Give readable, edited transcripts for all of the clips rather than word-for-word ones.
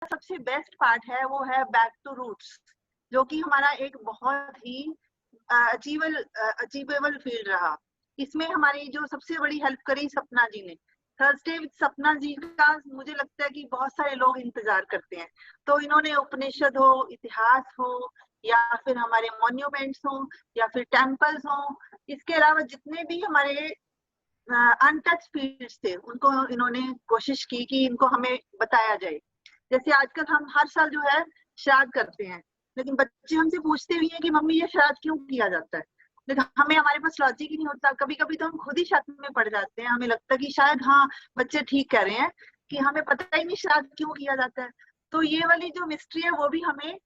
सबसे best part है वो है बैक टू रूट्स, जो कि हमारा एक बहुत ही अचीवेबल फील्ड रहा। इसमें हमारी जो सबसे बड़ी हेल्प करी सपना जी ने। थर्सडे विद सपना जी का मुझे लगता है कि बहुत सारे लोग इंतजार करते हैं। तो इन्होंने उपनिषद हो, इतिहास हो, या फिर हमारे मॉन्यूमेंट्स हो, या फिर टेम्पल्स हो, इसके अलावा जितने भी हमारे अनटच फील्ड्स थे उनको इन्होंने कोशिश की कि इनको हमें बताया जाए। जैसे आजकल हम हर साल जो है श्राद्ध करते हैं, लेकिन बच्चे हमसे पूछते भी हैं कि मम्मी ये श्राद्ध क्यों किया जाता है, लेकिन हमें हमारे पास लॉजिक ही नहीं होता। कभी कभी तो हम खुद ही शक में पड़ जाते हैं, हमें लगता है कि शायद हाँ बच्चे ठीक कह रहे हैं, कि हमें पता ही नहीं श्राद्ध क्यों किया जाता है। तो ये वाली जो मिस्ट्री है वो भी हमें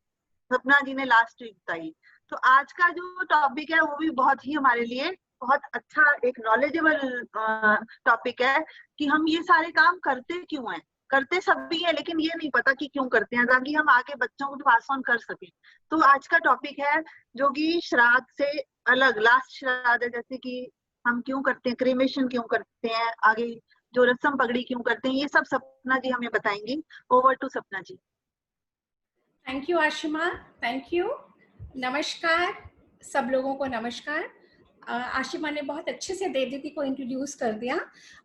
सपना जी ने लास्ट वीक बताई। तो आज का जो टॉपिक है वो भी बहुत ही हमारे लिए बहुत अच्छा एक नॉलेजेबल टॉपिक है, कि हम ये सारे काम करते क्यों हैं। करते सब भी है, लेकिन ये नहीं पता कि क्यों करते हैं, ताकि हम आगे बच्चों को पास ऑन कर सकें। तो आज का टॉपिक है जो कि श्राद्ध से अलग लास्ट श्राद्ध है, जैसे कि हम क्यों करते हैं, क्रीमेशन क्यों करते हैं, आगे जो रस्म पगड़ी क्यों करते हैं, ये सब सपना जी हमें बताएंगी। Over to Sapna ji. Thank you Ashima, thank you. नमस्कार सब लोगों को, नमस्कार। आशिमा ने बहुत अच्छे से देवदीदी को इंट्रोड्यूस कर दिया।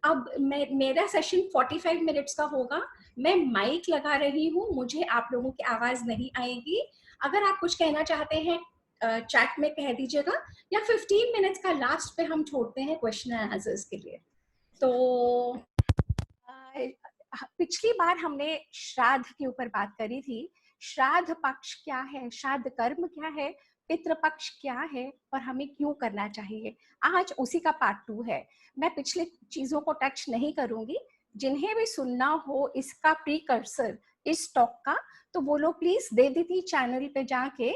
अब मेरा सेशन 45 मिनट्स का होगा। मैं माइक लगा रही हूँ, मुझे आप लोगों की आवाज नहीं आएगी। अगर आप कुछ कहना चाहते हैं चैट में कह दीजिएगा, या 15 मिनट्स का लास्ट पे हम छोड़ते हैं क्वेश्चन एंड आंसर्स के लिए। तो पिछली बार हमने श्राद्ध के ऊपर बात करी थी। श्राद्ध पक्ष क्या है, श्राद्ध कर्म क्या है, पितृपक्ष क्या है और हमें क्यों करना चाहिए। आज उसी का पार्ट 2 है। मैं पिछले चीजों को टच नहीं करूंगी। जिन्हें भी सुनना हो इसका प्रीकर्सर इस टॉक का, तो वो लोग प्लीज देवदीदी चैनल पे जाके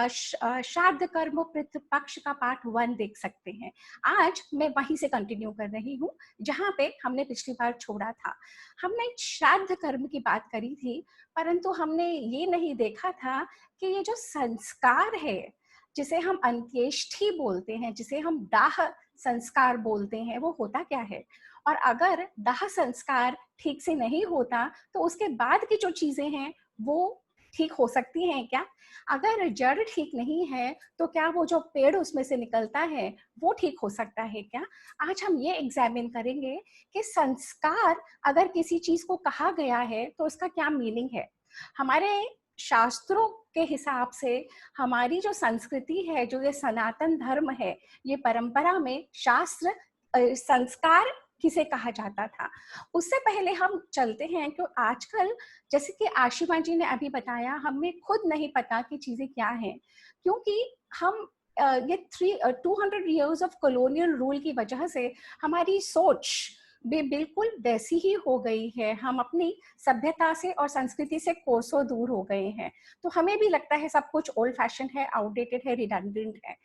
श्राद्ध कर्म पितृपक्ष का पार्ट 1 देख सकते हैं। आज मैं वहीं से कंटिन्यू कर रही हूँ जहाँ पे हमने पिछली बार छोड़ा था। हमने श्राद्ध कर्म की बात करी थी, परंतु हमने ये नहीं देखा था कि ये जो संस्कार है, जिसे हम अंत्येष्टि बोलते हैं, जिसे हम दाह संस्कार बोलते हैं, वो होता क्या है। और अगर दाह संस्कार ठीक से नहीं होता तो उसके बाद की जो चीजें हैं वो ठीक हो सकती हैं क्या। अगर जड़ ठीक नहीं है तो क्या वो जो पेड़ उसमें से निकलता है वो ठीक हो सकता है क्या। आज हम ये एग्जामिन करेंगे कि संस्कार अगर किसी चीज को कहा गया है तो उसका क्या मीनिंग है। हमारे शास्त्रों के हिसाब से हमारी जो संस्कृति है, जो ये सनातन धर्म है, ये परंपरा में शास्त्र संस्कार किसे कहा जाता था। उससे पहले हम चलते हैं कि आजकल, जैसे कि आशिमा जी ने अभी बताया, हमें खुद नहीं पता कि चीजें क्या हैं, क्योंकि हम ये 200 years ऑफ कॉलोनियल रूल की वजह से हमारी सोच भी बिल्कुल वैसी ही हो गई है। हम अपनी सभ्यता से और संस्कृति से कोसों दूर हो गए हैं। तो हमें भी लगता है सब कुछ ओल्ड फैशन है, आउटडेटेड है, रिडंडेंट है।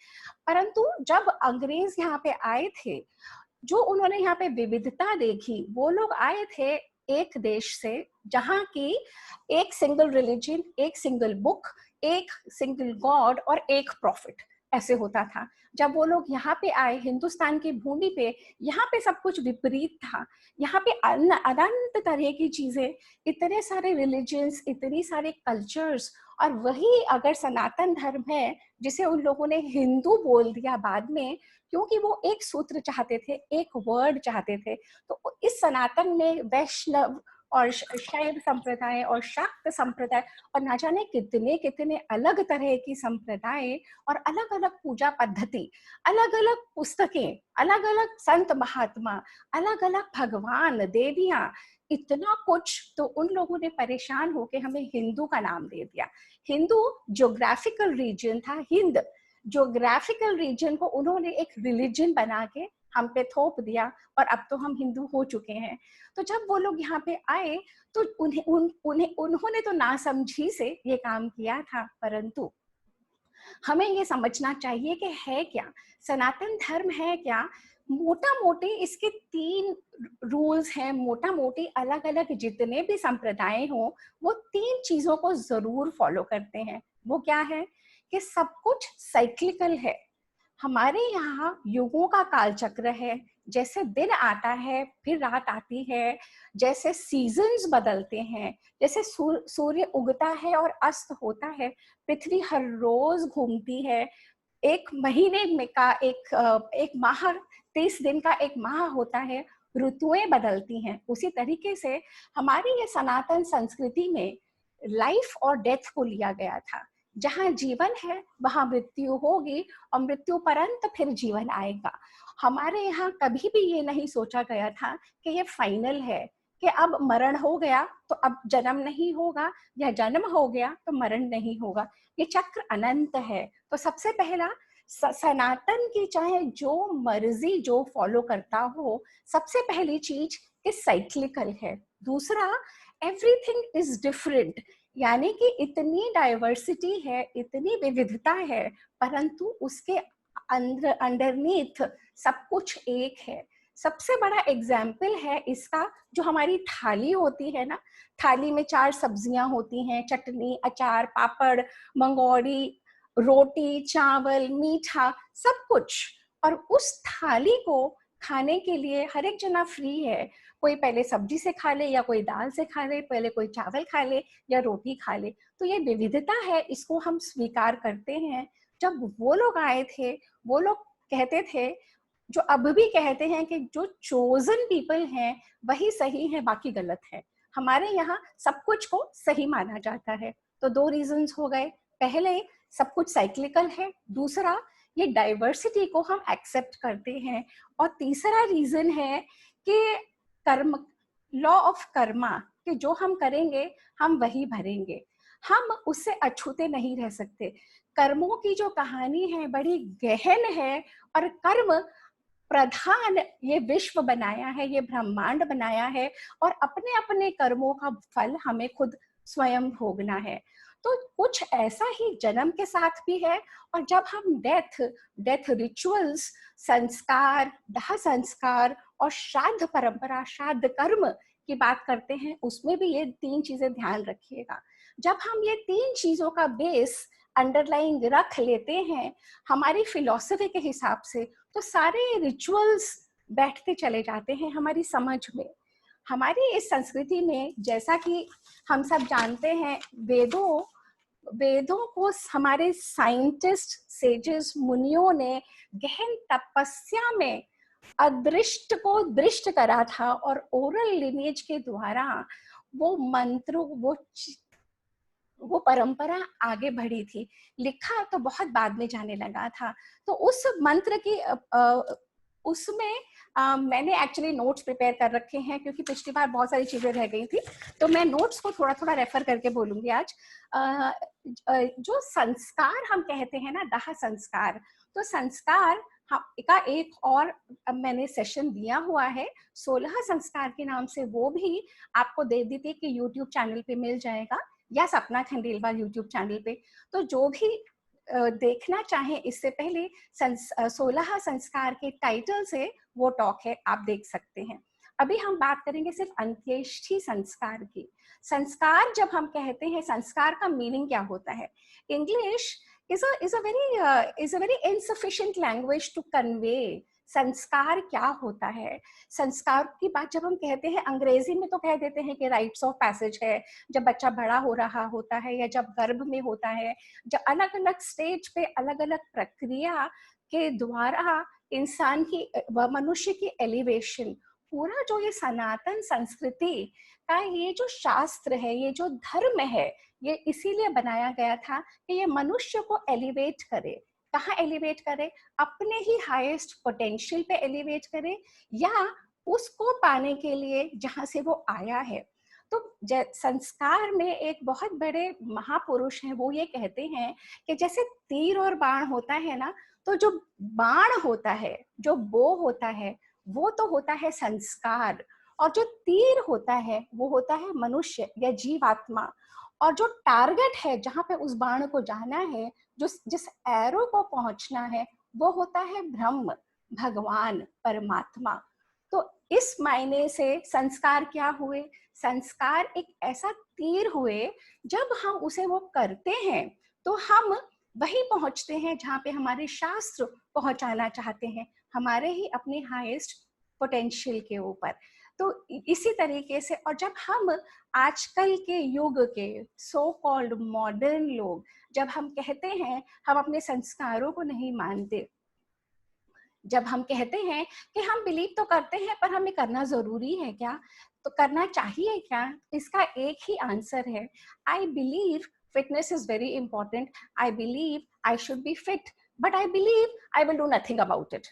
परंतु जब अंग्रेज यहाँ पे आए थे, जो उन्होंने यहाँ पे विविधता देखी, वो लोग आए थे एक देश से जहाँ की एक सिंगल रिलीजन, एक सिंगल बुक, एक सिंगल गॉड और एक प्रॉफिट ऐसे होता था। जब वो लोग यहाँ पे आए हिंदुस्तान की भूमि पे, यहाँ पे सब कुछ विपरीत था। यहाँ पे अनंत तरह की चीजें, इतने सारे रिलीजन्स, इतनी सारे कल्चर्स, और वही अगर सनातन धर्म है जिसे उन लोगों ने हिंदू बोल दिया बाद में, क्योंकि वो एक सूत्र चाहते थे, एक वर्ड चाहते थे। तो इस सनातन में वैष्णव और शैव संप्रदाय और शाक्त संप्रदाय और ना जाने कितने कितने अलग तरह की संप्रदाय और अलग अलग पूजा पद्धति, अलग अलग पुस्तकें, अलग अलग संत महात्मा, अलग अलग भगवान देवियां, इतना कुछ। तो उन लोगों ने परेशान होकर हमें हिंदू का नाम दे दिया। हिंदू ज्योग्राफिकल रीजन था। हिंद ज्योग्राफिकल रीजन को उन्होंने एक रिलीजन बना के हम पे थोप दिया, और अब तो हम हिंदू हो चुके हैं। तो जब वो लोग यहाँ पे आए तो उन्होंने तो नासमझी से ये काम किया था। परंतु हमें ये समझना चाहिए कि है क्या सनातन धर्म, है क्या। मोटा मोटी इसके 3 रूल्स हैं। मोटा मोटी अलग अलग जितने भी संप्रदाय हों, वो 3 चीजों को जरूर फॉलो करते हैं। वो क्या है कि सब कुछ साइक्लिकल है। हमारे यहाँ युगों का कालचक्र है, जैसे दिन आता है फिर रात आती है, जैसे सीजन्स बदलते हैं, जैसे सूर्य उगता है और अस्त होता है, पृथ्वी हर रोज घूमती है, एक महीने में का एक माह, 30 दिन का एक माह होता है, ऋतुएं बदलती हैं। उसी तरीके से हमारी ये सनातन संस्कृति में लाइफ और डेथ को लिया गया था। जहाँ जीवन है वहां मृत्यु होगी और मृत्यु परंत फिर जीवन आएगा। हमारे यहाँ कभी भी ये नहीं सोचा गया था कि ये फाइनल है, कि अब मरण हो गया तो अब जन्म नहीं होगा, या जन्म हो गया तो मरण नहीं होगा। ये चक्र अनंत है। तो सबसे पहला सनातन की चाहे जो मर्जी जो फॉलो करता हो, सबसे पहली चीज कि साइक्लिकल है। दूसरा, एवरीथिंग इज डिफरेंट, यानी कि इतनी डाइवर्सिटी है, इतनी विविधता है, परंतु उसके अंडरनीथ सब कुछ एक है। सबसे बड़ा एग्जाम्पल है इसका जो हमारी थाली होती है ना, थाली में 4 सब्जियां होती हैं, चटनी, अचार, पापड़, मंगोड़ी, रोटी, चावल, मीठा, सब कुछ। और उस थाली को खाने के लिए हर एक जना फ्री है। कोई पहले सब्जी से खा ले, या कोई दाल से खा ले, पहले कोई चावल खा ले या रोटी खा ले। तो ये विविधता है, इसको हम स्वीकार करते हैं। जब वो लोग आए थे, वो लोग कहते थे, जो अब भी कहते हैं, कि जो चोजन पीपल हैं वही सही है, बाकी गलत है। हमारे यहाँ सब कुछ को सही माना जाता है। तो 2 रीजंस हो गए। पहले, सब कुछ साइक्लिकल है। दूसरा, ये डाइवर्सिटी को हम एक्सेप्ट करते हैं। और तीसरा रीजन है कि कर्म, लॉ ऑफ कर्मा, कि जो हम करेंगे हम वही भरेंगे, हम उससे अछूते नहीं रह सकते। कर्मों की जो कहानी है बड़ी गहन है, और कर्म प्रधान ये विश्व बनाया है, ये ब्रह्मांड बनाया है, और अपने अपने कर्मों का फल हमें खुद स्वयं भोगना है। तो कुछ ऐसा ही जन्म के साथ भी है। और जब हम डेथ रिचुअल्स, संस्कार, दाह संस्कार और श्राद्ध परंपरा, श्राद्ध कर्म की बात करते हैं, उसमें भी ये 3 चीजें ध्यान रखिएगा। जब हम ये 3 चीजों का बेस अंडरलाइंग रख लेते हैं हमारी फिलॉसफी के हिसाब से, तो सारे रिचुअल्स बैठते चले जाते हैं हमारी समझ में। हमारी इस संस्कृति में, जैसा कि हम सब जानते हैं, वेदों को हमारे साइंटिस्ट, सेजेस, मुनियों ने गहन तपस्या में अदृष्ट को दृष्ट करा था, और ओरल लिनेज के द्वारा वो मंत्र, वो परंपरा आगे बढ़ी थी। लिखा तो बहुत बाद में जाने लगा था। तो उस मंत्र की उसमें मैंने एक्चुअली नोट्स प्रिपेयर कर रखे हैं, क्योंकि पिछली बार बहुत सारी चीजें रह गई थी, तो मैं नोट्स को थोड़ा थोड़ा रेफर करके बोलूंगी आज। जो संस्कार हम कहते हैं ना, दाह संस्कार, तो संस्कार का एक और मैंने सेशन दिया हुआ है 16 संस्कार के नाम से, वो भी आपको दे दी थी कि यूट्यूब चैनल पे मिल जाएगा, या सपना खंडेलवाल यूट्यूब चैनल पे। तो जो भी देखना चाहे, इससे पहले 16 संस्कार के टाइटल से वो टॉक है, आप देख सकते हैं। अभी हम बात करेंगे सिर्फ अंत्येष्टि संस्कार की। संस्कार जब हम कहते हैं, संस्कार का मीनिंग क्या होता है? English is a very insufficient language to convey संस्कार क्या होता है। संस्कार की बात जब हम कहते हैं, अंग्रेजी में तो कह देते हैं कि राइट्स ऑफ पैसेज है, जब बच्चा बड़ा हो रहा होता है या जब गर्भ में होता है, जब अलग अलग स्टेज पे अलग अलग प्रक्रिया के द्वारा इंसान की, मनुष्य की एलिवेशन, पूरा जो ये सनातन संस्कृति का ये जो शास्त्र है, ये जो धर्म है, ये इसीलिए बनाया गया था कि ये मनुष्य को एलिवेट करे। कहाँ एलिवेट करे? अपने ही हाईएस्ट पोटेंशियल पे एलिवेट करे, या उसको पाने के लिए जहाँ से वो आया है। तो संस्कार में एक बहुत बड़े महापुरुष हैं, वो ये कहते हैं कि जैसे तीर और बाण होता है ना, तो जो बाण होता है, जो बो होता है, वो तो होता है संस्कार, और जो तीर होता है वो होता है मनुष्य या जीवात्मा। और जो टारगेट है, जहाँ पे उस बाण को जाना है, जो जिस एरो को पहुंचना है, वो होता है ब्रह्म, भगवान, परमात्मा। तो इस मायने से संस्कार क्या हुए? संस्कार एक ऐसा तीर हुए, जब हम उसे वो करते हैं तो हम वही पहुंचते हैं जहाँ पे हमारे शास्त्र पहुंचाना चाहते हैं, हमारे ही अपने हाईएस्ट पोटेंशियल के ऊपर। तो इसी तरीके से, और जब हम आजकल के युग के सो कॉल्ड मॉडर्न लोग, जब हम कहते हैं हम अपने संस्कारों को नहीं मानते, जब हम कहते हैं कि हम बिलीव तो करते हैं पर हमें करना जरूरी है क्या, तो करना चाहिए क्या, इसका एक ही आंसर है, I believe fitness is very important, I believe I should be fit, but I believe I will do nothing about it,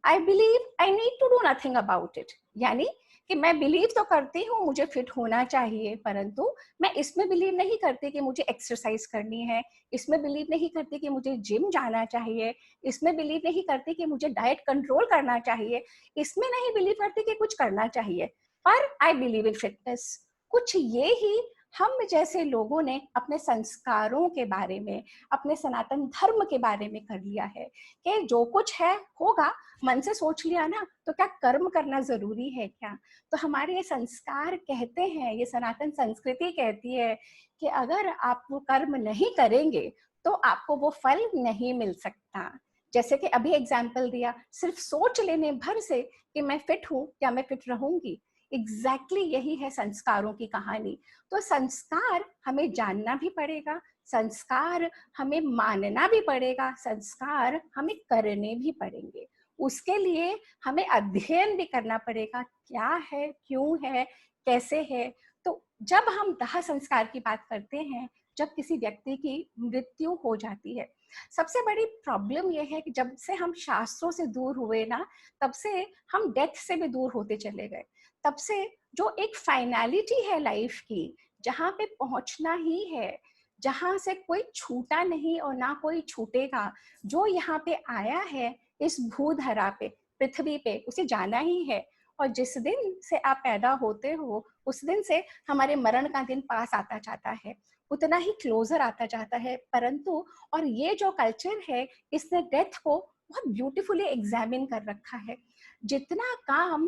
I believe I need to do nothing about it. यानी कि मैं believe तो करती हूँ मुझे fit होना चाहिए, परंतु मैं इसमें बिलीव नहीं करती कि मुझे एक्सरसाइज करनी है, इसमें बिलीव नहीं करती कि मुझे जिम जाना चाहिए, इसमें बिलीव नहीं करती कि मुझे डाइट कंट्रोल करना चाहिए, इसमें नहीं बिलीव करती कि कुछ करना चाहिए, पर आई बिलीव इन फिटनेस। कुछ ये ही हम जैसे लोगों ने अपने संस्कारों के बारे में, अपने सनातन धर्म के बारे में कर लिया है कि जो कुछ है होगा, मन से सोच लिया ना, तो क्या कर्म करना जरूरी है क्या? तो हमारे ये संस्कार कहते हैं, ये सनातन संस्कृति कहती है कि अगर आप वो कर्म नहीं करेंगे तो आपको वो फल नहीं मिल सकता। जैसे कि अभी एग्जाम्पल दिया, सिर्फ सोच लेने भर से कि मैं फिट हूँ, क्या मैं फिट रहूंगी? एग्जैक्टली यही है संस्कारों की कहानी। तो संस्कार हमें जानना भी पड़ेगा, संस्कार हमें मानना भी पड़ेगा, संस्कार हमें करने भी पड़ेंगे। उसके लिए हमें अध्ययन भी करना पड़ेगा, क्या है, क्यों है, कैसे है। तो जब हम दाह संस्कार की बात करते हैं, जब किसी व्यक्ति की मृत्यु हो जाती है, सबसे बड़ी प्रॉब्लम यह है कि जब से हम शास्त्रों से दूर हुए ना, तब से हम डेथ से भी दूर होते चले गए। तब से जो एक फाइनलिटी है लाइफ की, जहाँ पे पहुंचना ही है, जहाँ से कोई छूटा नहीं और ना कोई छूटेगा, जो यहाँ पे आया है इस भूधरा पे, पृथ्वी पे, उसे जाना ही है। और जिस दिन से आप पैदा होते हो उस दिन से हमारे मरण का दिन पास आता जाता है, उतना ही क्लोजर आता जाता है। परंतु और ये जो कल्चर है, इसने डेथ को बहुत ब्यूटीफुली एग्जामिन कर रखा है। जितना काम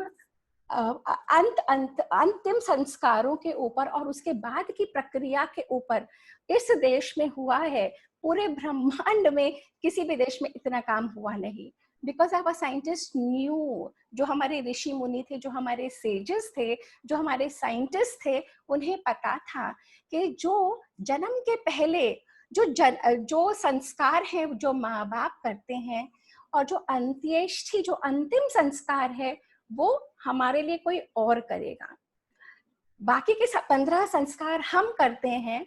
अंतिम संस्कारों के ऊपर और उसके बाद की प्रक्रिया के ऊपर इस देश में हुआ है, पूरे ब्रह्मांड में किसी भी देश में इतना काम हुआ नहीं। बिकॉज आवर साइंटिस्ट न्यू, जो हमारे ऋषि मुनि थे, जो हमारे सेजेस थे, जो हमारे साइंटिस्ट थे, उन्हें पता था कि जो जन्म के पहले जो संस्कार है जो माँ बाप करते हैं, और जो अंत्येष्टि, जो अंतिम संस्कार है, वो हमारे लिए कोई और करेगा। बाकी के 15 संस्कार हम करते हैं,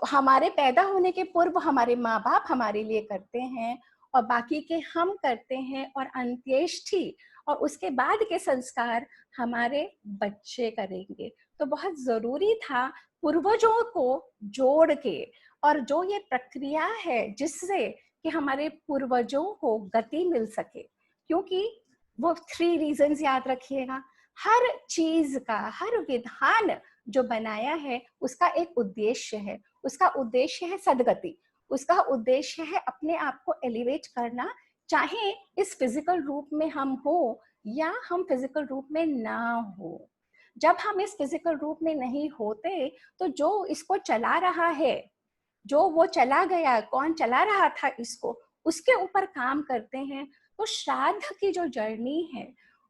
हमारे पैदा होने के पूर्व हमारे माँ बाप हमारे लिए करते हैं, और बाकी के हम करते हैं, और अंत्येष्टि और उसके बाद के संस्कार हमारे बच्चे करेंगे। तो बहुत जरूरी था पूर्वजों को जोड़ के, और जो ये प्रक्रिया है जिससे कि हमारे पूर्वजों को गति मिल सके, क्योंकि वो 3 रीजंस याद रखिएगा, हर चीज का, हर विधान जो बनाया है उसका एक उद्देश्य है। उसका उद्देश्य है सदगति, उसका उद्देश्य है अपने आप को एलिवेट करना, चाहे इस फिजिकल रूप में हम हो या हम फिजिकल रूप में ना हो। जब हम इस फिजिकल रूप में नहीं होते तो जो इसको चला रहा है, जो वो चला गया, कौन चला रहा था इसको, उसके ऊपर काम करते हैं। तो श्राद्ध की जो जर्नी है,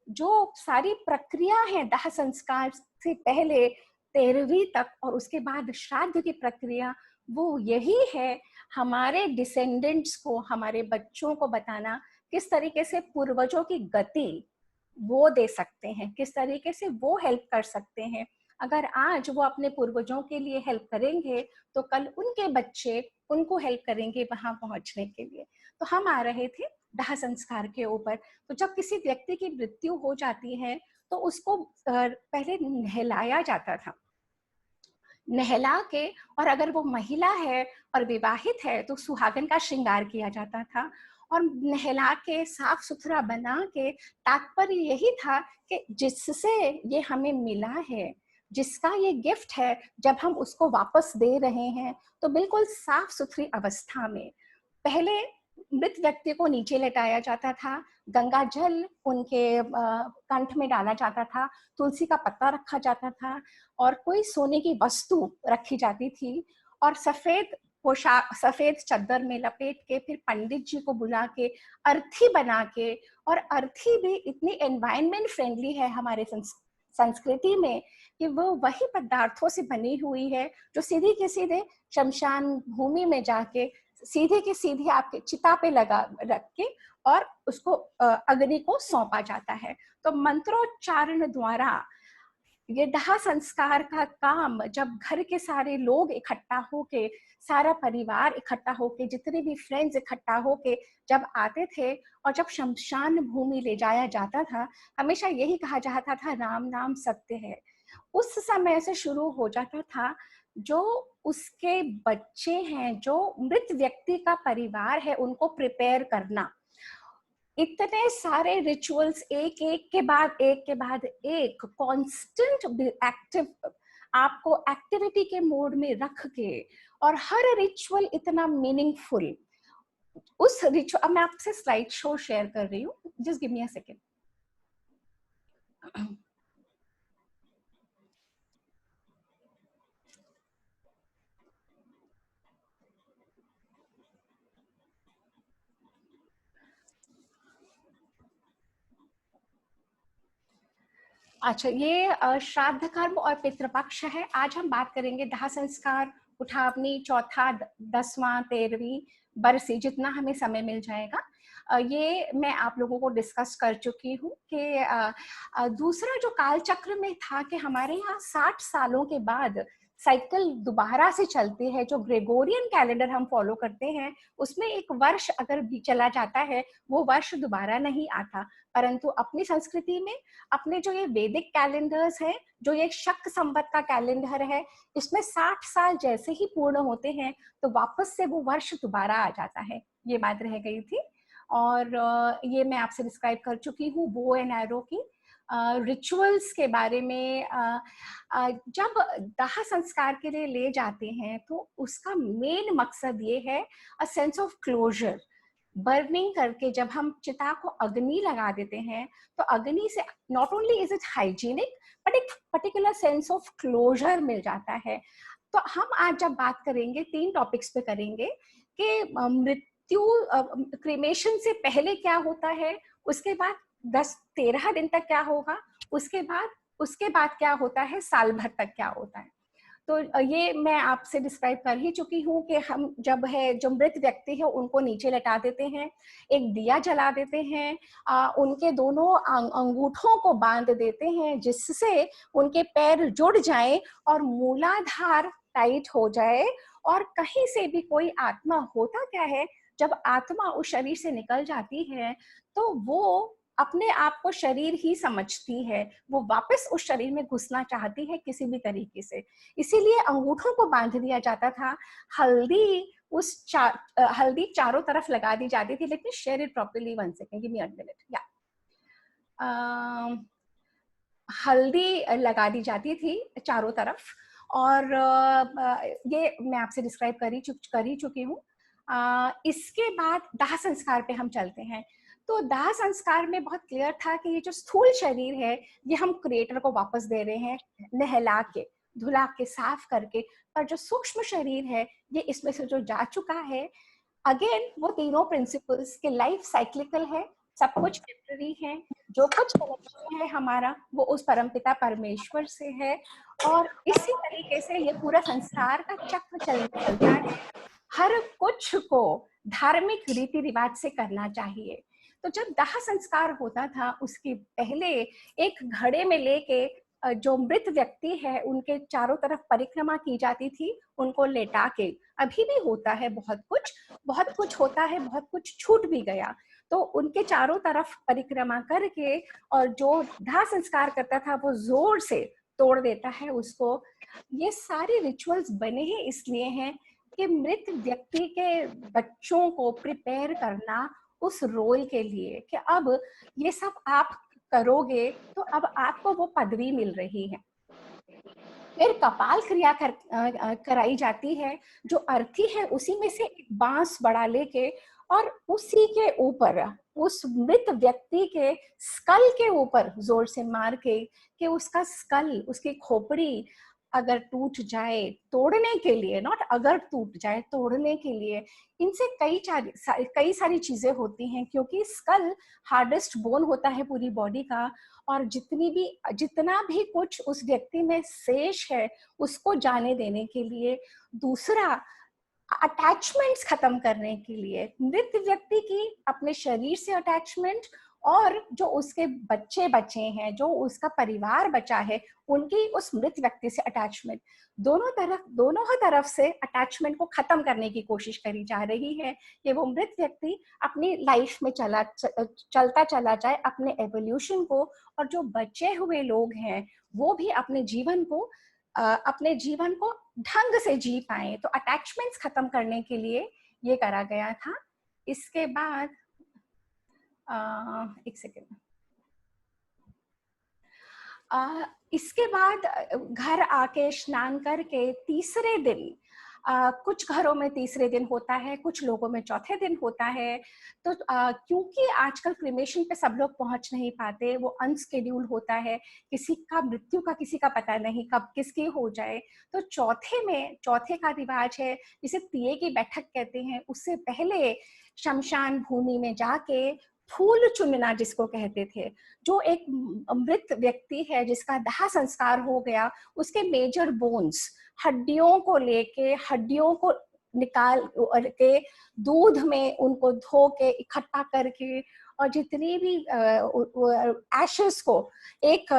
जो सारी प्रक्रिया है दाह संस्कार से पहले 13वीं तक और उसके बाद श्राद्ध की प्रक्रिया, वो यही है हमारे डिसेंडेंट्स को, हमारे बच्चों को बताना किस तरीके से पूर्वजों की गति वो दे सकते हैं, किस तरीके से वो हेल्प कर सकते हैं। अगर आज वो अपने पूर्वजों के लिए हेल्प करेंगे तो कल उनके बच्चे उनको हेल्प करेंगे वहां पहुंचने के लिए। तो हम आ रहे थे दाह संस्कार के ऊपर। तो जब किसी व्यक्ति की मृत्यु हो जाती है तो उसको पहले नहलाया जाता था, नहला के, और अगर वो महिला है और विवाहित है तो सुहागन का श्रृंगार किया जाता था, और नहला के साफ सुथरा बना के, तात्पर्य यही था कि जिससे ये हमें मिला है, जिसका ये गिफ्ट है, जब हम उसको वापस दे रहे हैं तो बिल्कुल साफ सुथरी अवस्था में पहले मृत व्यक्ति को नीचे लेटाया जाता था, गंगा जल उनके कंठ में डाला जाता था, तुलसी का पत्ता रखा जाता था, और कोई सोने की वस्तु रखी जाती थी, और सफेद पोशाक सफेद चद्दर में लपेट के फिर पंडित जी को बुला के अर्थी बना के, और अर्थी भी इतनी एनवायरनमेंट फ्रेंडली है हमारे संस्कृति में कि वो वही पदार्थों से बनी हुई है जो सीधे के सीधे शमशान भूमि में जाके सीधे के सीधे आपके चिता पे लगा रख के और उसको अग्नि को सौंपा जाता है। तो मंत्रोच्चारण द्वारा ये दाह संस्कार का काम, जब घर के सारे लोग इकट्ठा होके, सारा परिवार इकट्ठा होके, जितने भी फ्रेंड्स इकट्ठा होके जब आते थे और जब शमशान भूमि ले जाया जाता था, हमेशा यही कहा जाता था राम नाम सत्य है। उस समय से शुरू हो जाता था, जो उसके बच्चे हैं, जो मृत व्यक्ति का परिवार है, उनको प्रिपेयर करना। इतने सारे रिचुअल्स एक एक के बाद एक कांस्टेंट एक्टिव, आपको एक्टिविटी के मोड में रख के, और हर रिचुअल इतना मीनिंगफुल। उस रिचुअल, अब मैं आपसे स्लाइड शो शेयर कर रही हूँ, just give me a second. अच्छा, ये श्राद्ध कर्म और पितृपक्ष है। आज हम बात करेंगे दाह संस्कार, उठावनी, चौथा, 10वां, 13वीं बरसी, जितना हमें समय मिल जाएगा। ये मैं आप लोगों को डिस्कस कर चुकी हूँ कि दूसरा जो काल चक्र में था कि हमारे यहाँ 60 सालों के बाद साइकिल दोबारा से चलती है। जो ग्रेगोरियन कैलेंडर हम फॉलो करते हैं उसमें एक वर्ष अगर भी चला जाता है वो वर्ष दोबारा नहीं आता, परंतु अपनी संस्कृति में अपने जो ये वैदिक कैलेंडर्स हैं, जो ये शक संवत का कैलेंडर है, इसमें 60 साल जैसे ही पूर्ण होते हैं तो वापस से वो वर्ष दोबारा आ जाता है। ये बात रह गई थी। और ये मैं आपसे डिस्क्राइब कर चुकी हूँ बो एंड एरो की रिचुअल्स के बारे में। जब दाह संस्कार के लिए ले जाते हैं तो उसका मेन मकसद ये है a sense of closure. Burning करके जब हम चिता को अग्नि लगा देते हैं तो अग्नि से not only is it hygienic but एक पर्टिकुलर सेंस ऑफ क्लोजर मिल जाता है। तो हम आज जब बात करेंगे 3 टॉपिक्स पे करेंगे कि मृत्यु, क्रीमेशन से पहले क्या होता है, उसके बाद 10-13 दिन तक क्या होगा, उसके बाद क्या होता है, साल भर तक क्या होता है। तो ये मैं आपसे डिस्क्राइब कर ही चुकी हूँ कि हम जब है जो मृत व्यक्ति है उनको नीचे लटा देते हैं, एक दिया जला देते हैं, उनके दोनों अंगूठों को बांध देते हैं जिससे उनके पैर जुड़ जाए और मूलाधार टाइट हो जाए, और कहीं से भी कोई आत्मा, होता क्या है जब आत्मा उस शरीर से निकल जाती है तो वो अपने आप को शरीर ही समझती है, वो वापस उस शरीर में घुसना चाहती है किसी भी तरीके से। इसीलिए अंगूठों को बांध दिया जाता था। हल्दी चारों तरफ लगा दी जाती थी। Let me share it properly, 1 second, give me a minute. या हल्दी लगा दी जाती थी चारों तरफ, और ये मैं आपसे डिस्क्राइब कर ही चुकी हूँ। इसके बाद दाह संस्कार पे हम चलते हैं। तो दाह संस्कार में बहुत क्लियर था कि ये जो स्थूल शरीर है ये हम क्रिएटर को वापस दे रहे हैं, नहला के, धुला के, साफ करके। पर जो सूक्ष्म शरीर है ये इसमें से जो जा चुका है, अगेन वो तीनों प्रिंसिपल्स के लाइफ साइक्लिकल है, सब कुछ टेम्पररी है, जो कुछ कनेक्शन है हमारा वो उस परमपिता परमेश्वर से है, और इसी तरीके से ये पूरा संसार का चक्र चलता है। हर कुछ को धार्मिक रीति रिवाज से करना चाहिए। तो जब दाह संस्कार होता था उसके पहले एक घड़े में लेके जो मृत व्यक्ति है उनके चारों तरफ परिक्रमा की जाती थी, उनको लेटा के। अभी भी होता है बहुत कुछ होता है, बहुत कुछ छूट भी गया। तो उनके चारों तरफ परिक्रमा करके, और जो दाह संस्कार करता था वो जोर से तोड़ देता है उसको। ये सारे रिचुअल्स बने ही इसलिए हैं कि मृत व्यक्ति के बच्चों को प्रिपेयर करना उस रोल के लिए कि अब ये सब आप करोगे तो अब आपको वो पदवी मिल रही है। फिर कपाल क्रिया कराई जाती है। जो अर्थी है उसी में से एक बांस बड़ा लेके और उसी के ऊपर, उस मृत व्यक्ति के स्कल के ऊपर जोर से मार के कि उसका स्कल, उसकी खोपड़ी अगर टूट जाए, तोड़ने के लिए, नॉट अगर टूट जाए, तोड़ने के लिए, इनसे कई सारी चीजें होती हैं, क्योंकि स्कल हार्डेस्ट बोन होता है पूरी बॉडी का, और जितना भी कुछ उस व्यक्ति में शेष है उसको जाने देने के लिए, दूसरा अटैचमेंट्स खत्म करने के लिए, मृत व्यक्ति की अपने शरीर से अटैचमेंट, और जो उसके बच्चे बचे हैं, जो उसका परिवार बचा है, उनकी उस मृत व्यक्ति से अटैचमेंट, दोनों ही तरफ से अटैचमेंट को खत्म करने की कोशिश करी जा रही है कि वो मृत व्यक्ति अपनी लाइफ में चलता चला जाए अपने एवोल्यूशन को, और जो बचे हुए लोग हैं वो भी अपने जीवन को ढंग से जी पाए। तो अटैचमेंट्स खत्म करने के लिए ये करा गया था। इसके बाद एक सेकेंड, इसके बाद घर आके स्नान करके तीसरे दिन, कुछ घरों में तीसरे दिन होता है, कुछ लोगों में चौथे दिन होता है। तो क्योंकि आजकल क्रिमेशन पे सब लोग पहुंच नहीं पाते, वो अनस्केड्यूल होता है, किसी का मृत्यु का किसी का पता नहीं कब किसकी हो जाए, तो चौथे का रिवाज है जिसे तिये की बैठक कहते हैं। उससे पहले शमशान भूमि में जाके फूल चुनना जिसको कहते थे, जो एक मृत व्यक्ति है जिसका दाह संस्कार हो गया, उसके मेजर बोन्स, हड्डियों को लेके, हड्डियों को निकाल के दूध में उनको धो के इकट्ठा करके, और जितनी भी एशेस को एक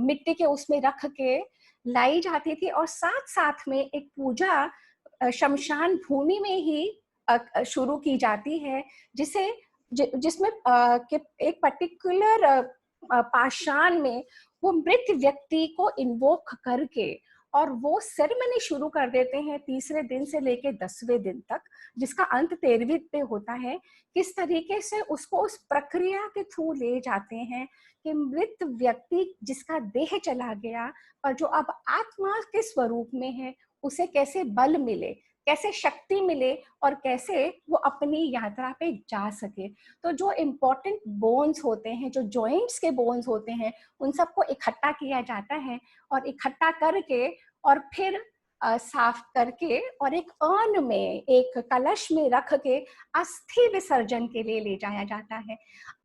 मिट्टी के उसमें रख के लाई जाती थी, और साथ साथ में एक पूजा शमशान भूमि में ही शुरू की जाती है, जिसमें एक पर्टिकुलर पाषाण में वो मृत व्यक्ति को इन्वोक करके, और वो सेरेमनी शुरू कर देते हैं तीसरे दिन से लेके 10वें दिन तक, जिसका अंत 13वीं पे होता है। किस तरीके से उसको उस प्रक्रिया के थ्रू ले जाते हैं कि मृत व्यक्ति जिसका देह चला गया और जो अब आत्मा के स्वरूप में है, उसे कैसे बल मिले, कैसे शक्ति मिले, और कैसे वो अपनी यात्रा पे जा सके। तो जो इम्पोर्टेंट बोन्स होते हैं, जो जॉइंट्स के बोन्स होते हैं, उन सबको इकट्ठा किया जाता है, और इकट्ठा करके और फिर साफ करके और एक अर्न में, एक कलश में रख के अस्थि विसर्जन के लिए ले जाया जाता है।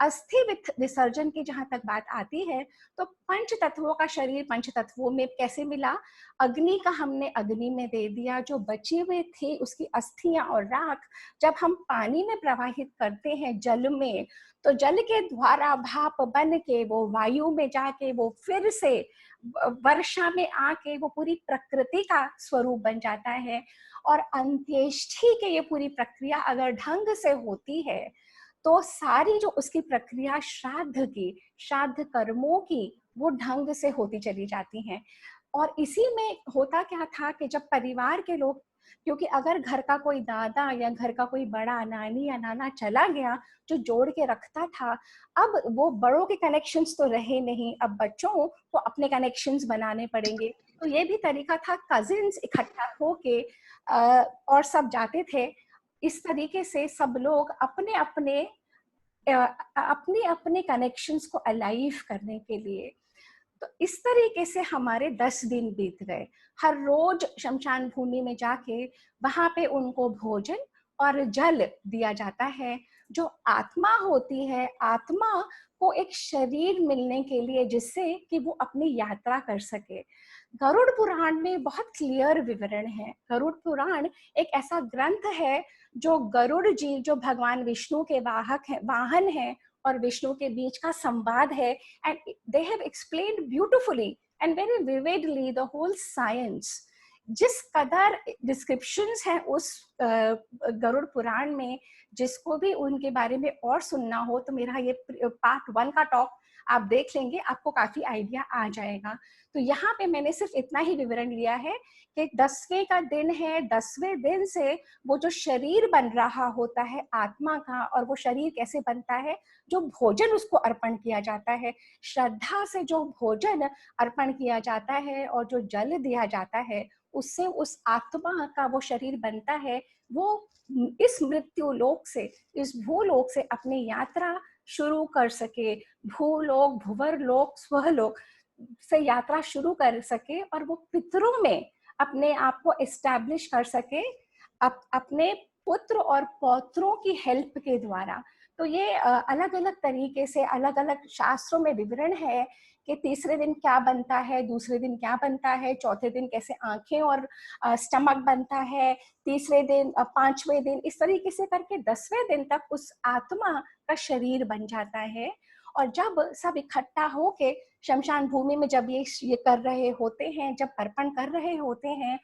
अस्थि विसर्जन की जहां तक बात आती है, तो पंच तत्वों का शरीर पंच तत्वों में कैसे मिला, अग्नि का हमने अग्नि में दे दिया, जो बचे हुए थे उसकी अस्थियां और राख जब हम पानी में प्रवाहित करते हैं जल में, तो जल के द्वारा भाप बन के वो वायु में जाके वो फिर से वर्षा में आके वो पूरी प्रकृति का स्वरूप बन जाता है। और अंत्येष्टि के ये पूरी प्रक्रिया अगर ढंग से होती है, तो सारी जो उसकी प्रक्रिया श्राद्ध कर्मों की, वो ढंग से होती चली जाती हैं। और इसी में होता क्या था कि जब परिवार के लोग, क्योंकि अगर घर का कोई दादा या घर का कोई बड़ा नानी या नाना चला गया जो जोड़ के रखता था, अब वो बड़ों के कनेक्शंस तो रहे नहीं, अब बच्चों को अपने कनेक्शंस बनाने पड़ेंगे। तो ये भी तरीका था, कजिन्स इकट्ठा होके और सब जाते थे। इस तरीके से सब लोग अपने अपने कनेक्शंस को अलाइव करने के लिए। तो इस तरीके से हमारे 10 दिन बीत गए। हर रोज शमशान भूमि में जाके वहां पे उनको भोजन और जल दिया जाता है। जो आत्मा होती है, आत्मा को एक शरीर मिलने के लिए जिससे कि वो अपनी यात्रा कर सके। गरुड़ पुराण में बहुत क्लियर विवरण है। गरुड़ पुराण एक ऐसा ग्रंथ है जो गरुड़ जी, जो भगवान विष्णु के वाहन है और विष्णु के बीच का संवाद है, and they have explained beautifully and very vividly the whole science। जिस कदर डिस्क्रिप्शंस हैं उस गरुड़ पुराण में, जिसको भी उनके बारे में और सुनना हो तो मेरा ये पार्ट 1 का टॉक आप देख लेंगे, आपको काफी आइडिया आ जाएगा। तो यहाँ पे मैंने सिर्फ इतना ही विवरण लिया है कि 10वें का दिन है, 10वें दिन से वो जो शरीर बन रहा होता है आत्मा का, और वो शरीर कैसे बनता है, जो भोजन उसको अर्पण किया जाता है, श्रद्धा से जो भोजन अर्पण किया जाता है और जो जल दिया जाता है, उससे उस आत्मा का वो शरीर बनता है। वो इस मृत्यु लोक से, इस भूलोक से अपनी यात्रा शुरू कर सके। भूलोक, भुवर लोक, स्वलोक, से यात्रा शुरू कर सके और वो पितरों में अपने आप को एस्टैब्लिश कर सके अपने पुत्र और पौत्रों की हेल्प के द्वारा। तो ये अलग अलग तरीके से अलग अलग शास्त्रों में विवरण है कि तीसरे दिन क्या बनता है, दूसरे दिन क्या बनता है, चौथे दिन कैसे आंखें और स्टमक बनता है, तीसरे दिन, पांचवें दिन, इस तरीके से करके 10वें दिन तक उस आत्मा का शरीर बन जाता है। और जब सब इकट्ठा होके शमशान भूमि में जब ये कर रहे होते हैं, जब अर्पण कर रहे होते हैं,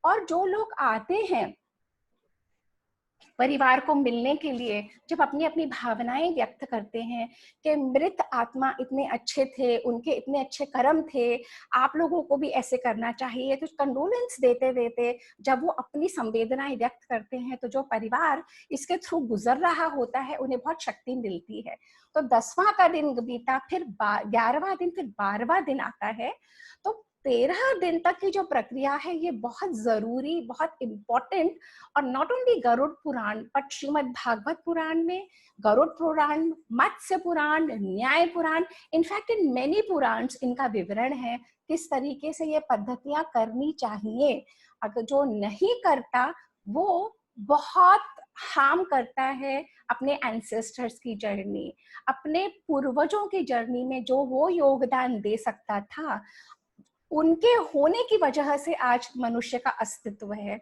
और जो लोग आते हैं परिवार को मिलने के लिए, जब अपनी अपनी भावनाएं व्यक्त करते हैं कि मृत आत्मा इतने अच्छे थे, उनके इतने अच्छे कर्म थे, आप लोगों को भी ऐसे करना चाहिए, तो कंडोलेंस देते देते जब वो अपनी संवेदनाएं व्यक्त करते हैं, तो जो परिवार इसके थ्रू गुजर रहा होता है उन्हें बहुत शक्ति मिलती है। तो 10वां का दिन बीता, फिर 11वां दिन, फिर 12वां दिन आता है। तो 13 दिन तक की जो प्रक्रिया है ये बहुत जरूरी, बहुत इंपॉर्टेंट। और not only Garuda Purana but Shrimad Bhagavata Purana में, गरुड़ पुराण, मत्स्य पुराण, न्याय पुराण, इनफैक्ट इन मेनी पुराण्स इनका विवरण है किस तरीके से ये पद्धतियां करनी चाहिए। अगर जो नहीं करता वो बहुत हार्म करता है अपने एंसेस्टर्स की जर्नी, अपने पूर्वजों की जर्नी में जो वो योगदान दे सकता था, उनके होने की वजह से आज मनुष्य का अस्तित्व है।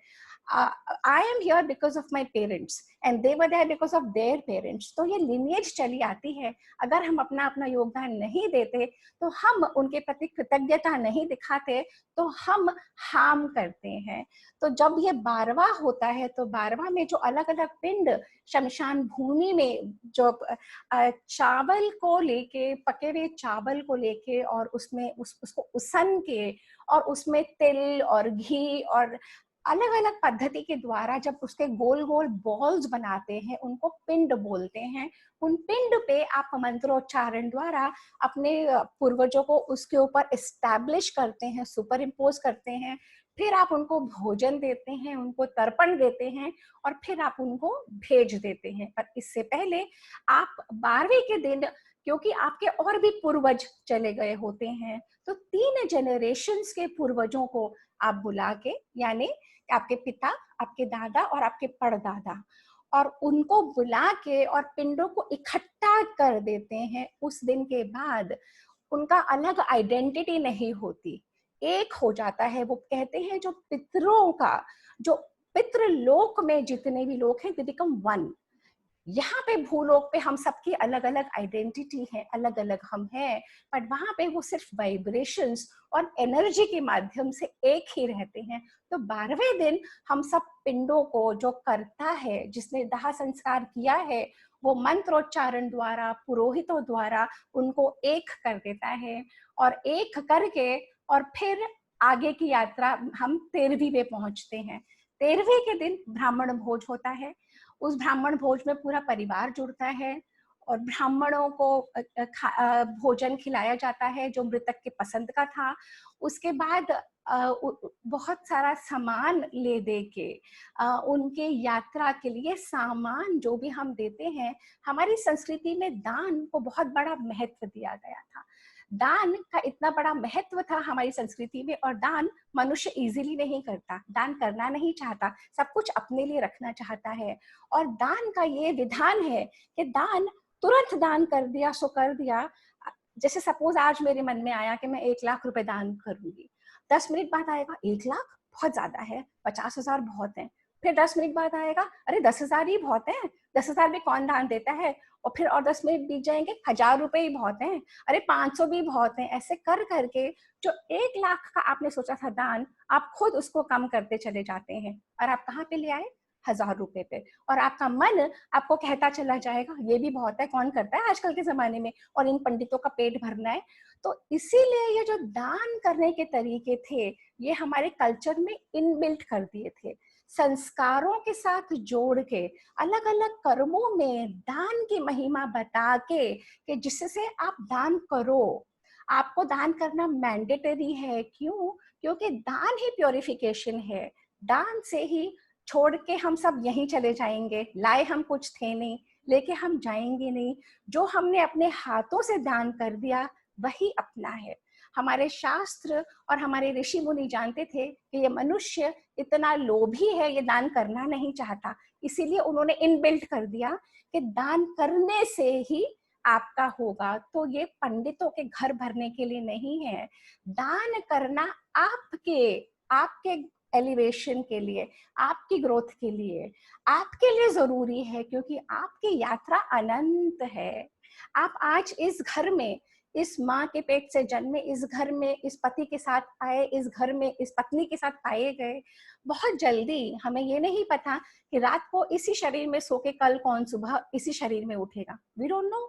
I am here because of my parents and they were there because of their parents. तो ये lineage चली आती है। अगर हम अपना अपना योगदान नहीं देते, तो हम उनके प्रति कृतज्ञता नहीं दिखाते, तो हम हार्म करते हैं। तो जब ये 12वां होता है, तो 12वां में जो अलग अलग पिंड शमशान भूमि में जो चावल को लेके, पके हुए चावल को लेके, और उसमें उसको उसन के और उसमें तिल और घी और अलग अलग पद्धति के द्वारा जब उसके गोल गोल बॉल्स बनाते हैं, उनको पिंड बोलते हैं। उन पिंड पे आप मंत्रोच्चारण द्वारा अपने पूर्वजों को उसके ऊपर एस्टैब्लिश करते हैं, सुपर इम्पोज करते हैं। फिर आप उनको भोजन देते हैं, उनको तर्पण देते हैं, और फिर आप उनको भेज देते हैं। पर इससे पहले आप 12वें के दिन, क्योंकि आपके और भी पूर्वज चले गए होते हैं, तो 3 जनरेशन्स के पूर्वजों को आप बुला के, यानी आपके पिता, आपके दादा और आपके परदादा, और उनको बुला के और पिंडों को इकट्ठा कर देते हैं। उस दिन के बाद उनका अलग आइडेंटिटी नहीं होती, एक हो जाता है। वो कहते हैं जो पितरों का, जो पितृलोक में जितने भी लोग हैं, दे बिकम वन। यहाँ पे भूलोक पे हम सबकी अलग अलग आइडेंटिटी है, अलग अलग हम हैं, बट वहां पे वो सिर्फ वाइब्रेशंस और एनर्जी के माध्यम से एक ही रहते हैं। तो 12वें दिन हम सब पिंडों को, जो करता है, जिसने दाह संस्कार किया है, वो मंत्रोच्चारण द्वारा, पुरोहितों द्वारा उनको एक कर देता है, और एक करके और फिर आगे की यात्रा हम 13वीं में पहुंचते हैं। 13वें के दिन ब्राह्मण भोज होता है। उस ब्राह्मण भोज में पूरा परिवार जुड़ता है और ब्राह्मणों को भोजन खिलाया जाता है जो मृतक के पसंद का था। उसके बाद बहुत सारा सामान ले दे के उनके यात्रा के लिए सामान जो भी हम देते हैं, हमारी संस्कृति में दान को बहुत बड़ा महत्व दिया गया था। दान का इतना बड़ा महत्व था हमारी संस्कृति में, और दान मनुष्य इजीली नहीं करता, दान करना नहीं चाहता, सब कुछ अपने लिए रखना चाहता है। और दान का ये विधान है कि दान तुरंत दान कर दिया सो कर दिया। जैसे सपोज आज मेरे मन में आया कि मैं 1 लाख रुपए दान करूंगी, 10 मिनट बाद आएगा 1 लाख बहुत ज्यादा है, 50,000 बहुत है। फिर 10 मिनट बाद आएगा, अरे 10,000 ही बहुत है, 10,000 में कौन दान देता है। और फिर और 10 मिनट बीत जाएंगे, 1,000 रुपए ही बहुत हैं, अरे 500 भी बहुत हैं। ऐसे कर करके जो 1 लाख का आपने सोचा था दान, आप खुद उसको कम करते चले जाते हैं, और आप कहाँ पे ले आए, 1,000 रुपए पे। और आपका मन आपको कहता चला जाएगा ये भी बहुत है, कौन करता है आजकल के जमाने में, और इन पंडितों का पेट भरना है। तो इसीलिए ये जो दान करने के तरीके थे, ये हमारे कल्चर में इनबिल्ट कर दिए थे, संस्कारों के साथ जोड़ के, अलग अलग कर्मों में दान की महिमा बता के, कि जिससे आप दान करो। आपको दान करना मैंडेटरी है, क्यों? क्योंकि दान ही प्योरिफिकेशन है। दान से ही छोड़ के हम सब यहीं चले जाएंगे, लाए हम कुछ थे नहीं, लेके हम जाएंगे नहीं। जो हमने अपने हाथों से दान कर दिया वही अपना है। हमारे शास्त्र और हमारे ऋषि मुनि जानते थे कि ये मनुष्य इतना लोभी है, ये दान करना नहीं चाहता, इसीलिए उन्होंने इनबिल्ट कर दिया कि दान करने से ही आपका होगा। तो ये पंडितों के घर भरने के लिए नहीं है, दान करना आपके आपके एलिवेशन के लिए, आपकी ग्रोथ के लिए, आपके लिए जरूरी है, क्योंकि आपकी यात्रा अनंत है। आप आज इस घर में, इस माँ के पेट से जन्मे, इस घर में इस पति के साथ आए, इस घर में इस पत्नी के साथ पाए गए। बहुत जल्दी, हमें ये नहीं पता कि रात को इसी शरीर में सो के कल कौन सुबह इसी शरीर में उठेगा, वी डोंट नो।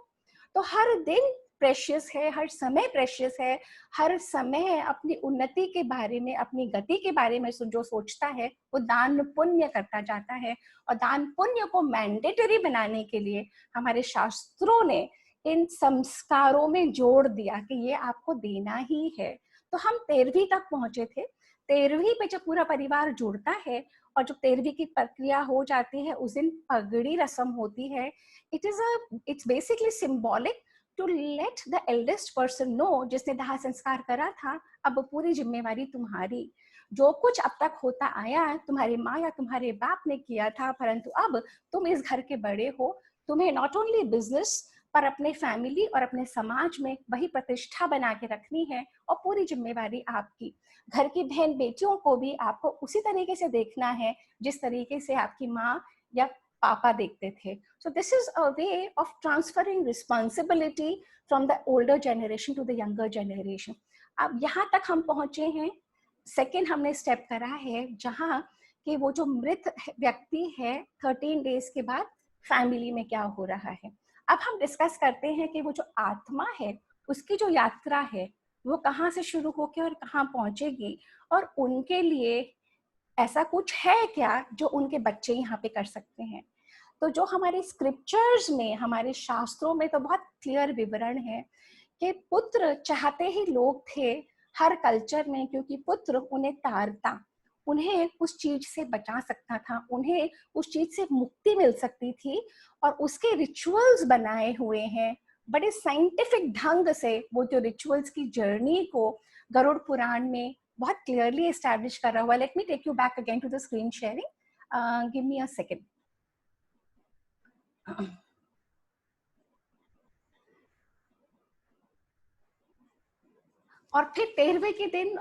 तो हर दिन प्रेशियस है, हर समय प्रेशियस है। हर समय अपनी उन्नति के बारे में, अपनी गति के बारे में जो सोचता है वो दान पुण्य करता जाता है। और दान पुण्य को मैंडेटरी बनाने के लिए हमारे शास्त्रों ने इन संस्कारों में जोड़ दिया कि ये आपको देना ही है। तो हम 13वीं तक पहुंचे थे। 13वीं पे जब पूरा परिवार जुड़ता है और जब 13वीं की प्रक्रिया हो जाती है, उस दिन पगड़ी रस्म होती है। It's basically symbolic to let the eldest person know, जिसने दाह संस्कार करा था, अब पूरी जिम्मेवारी तुम्हारी। जो कुछ अब तक होता आया तुम्हारी माँ या तुम्हारे बाप ने किया था, परंतु अब तुम इस घर के बड़े हो, तुम्हें नॉट ओनली बिजनेस पर अपने फैमिली और अपने समाज में वही प्रतिष्ठा बना के रखनी है, और पूरी जिम्मेवारी आपकी। घर की बहन बेटियों को भी आपको उसी तरीके से देखना है जिस तरीके से आपकी माँ या पापा देखते थे। So this is a way of transferring responsibility from the older generation to the younger generation. अब यहाँ तक हम पहुंचे हैं। सेकेंड हमने स्टेप करा है जहाँ कि वो जो मृत व्यक्ति है 13 डेज के बाद फैमिली में क्या हो रहा है। अब हम डिस्कस करते हैं कि वो जो आत्मा है उसकी जो यात्रा है वो कहाँ से शुरू होकर और कहाँ पहुंचेगी, और उनके लिए ऐसा कुछ है क्या जो उनके बच्चे यहाँ पे कर सकते हैं। तो जो हमारे स्क्रिप्चर्स में, हमारे शास्त्रों में तो बहुत क्लियर विवरण है कि पुत्र चाहते ही लोग थे हर कल्चर में, क्योंकि पुत्र उन्हें तारता, उन्हें उस चीज से बचा सकता था, उन्हें उस चीज से मुक्ति मिल सकती थी। और उसके रिचुअल्स बनाए हुए हैं बड़े साइंटिफिक ढंग से। वो जो रिचुअल्स की जर्नी को गरुड़ पुराण में बहुत क्लियरली एस्टैब्लिश करा हुआ है। Let me take you back again to the screen sharing, give me a second. और फिर 13वें के दिन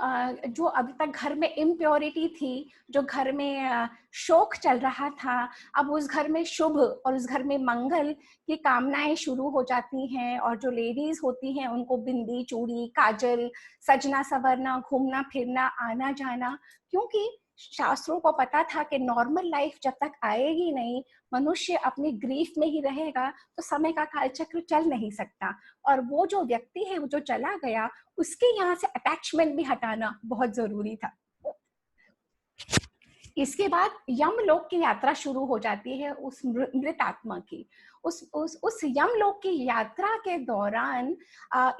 जो अभी तक घर में इम्प्योरिटी थी, जो घर में शोक चल रहा था, अब उस घर में शुभ और उस घर में मंगल की कामनाएं शुरू हो जाती हैं। और जो लेडीज होती हैं उनको बिंदी, चूड़ी, काजल, सजना सवरना, घूमना फिरना, आना जाना, क्योंकि शास्त्रों को पता था कि नॉर्मल लाइफ जब तक आएगी नहीं, मनुष्य अपनी ग्रीफ में ही रहेगा, तो समय का कालचक्र चल नहीं सकता। और वो जो व्यक्ति है, वो जो चला गया, उसके यहाँ से अटैचमेंट भी हटाना बहुत जरूरी था। इसके बाद यमलोक की यात्रा शुरू हो जाती है उस मृत आत्मा की। उस यमलोक की यात्रा के दौरान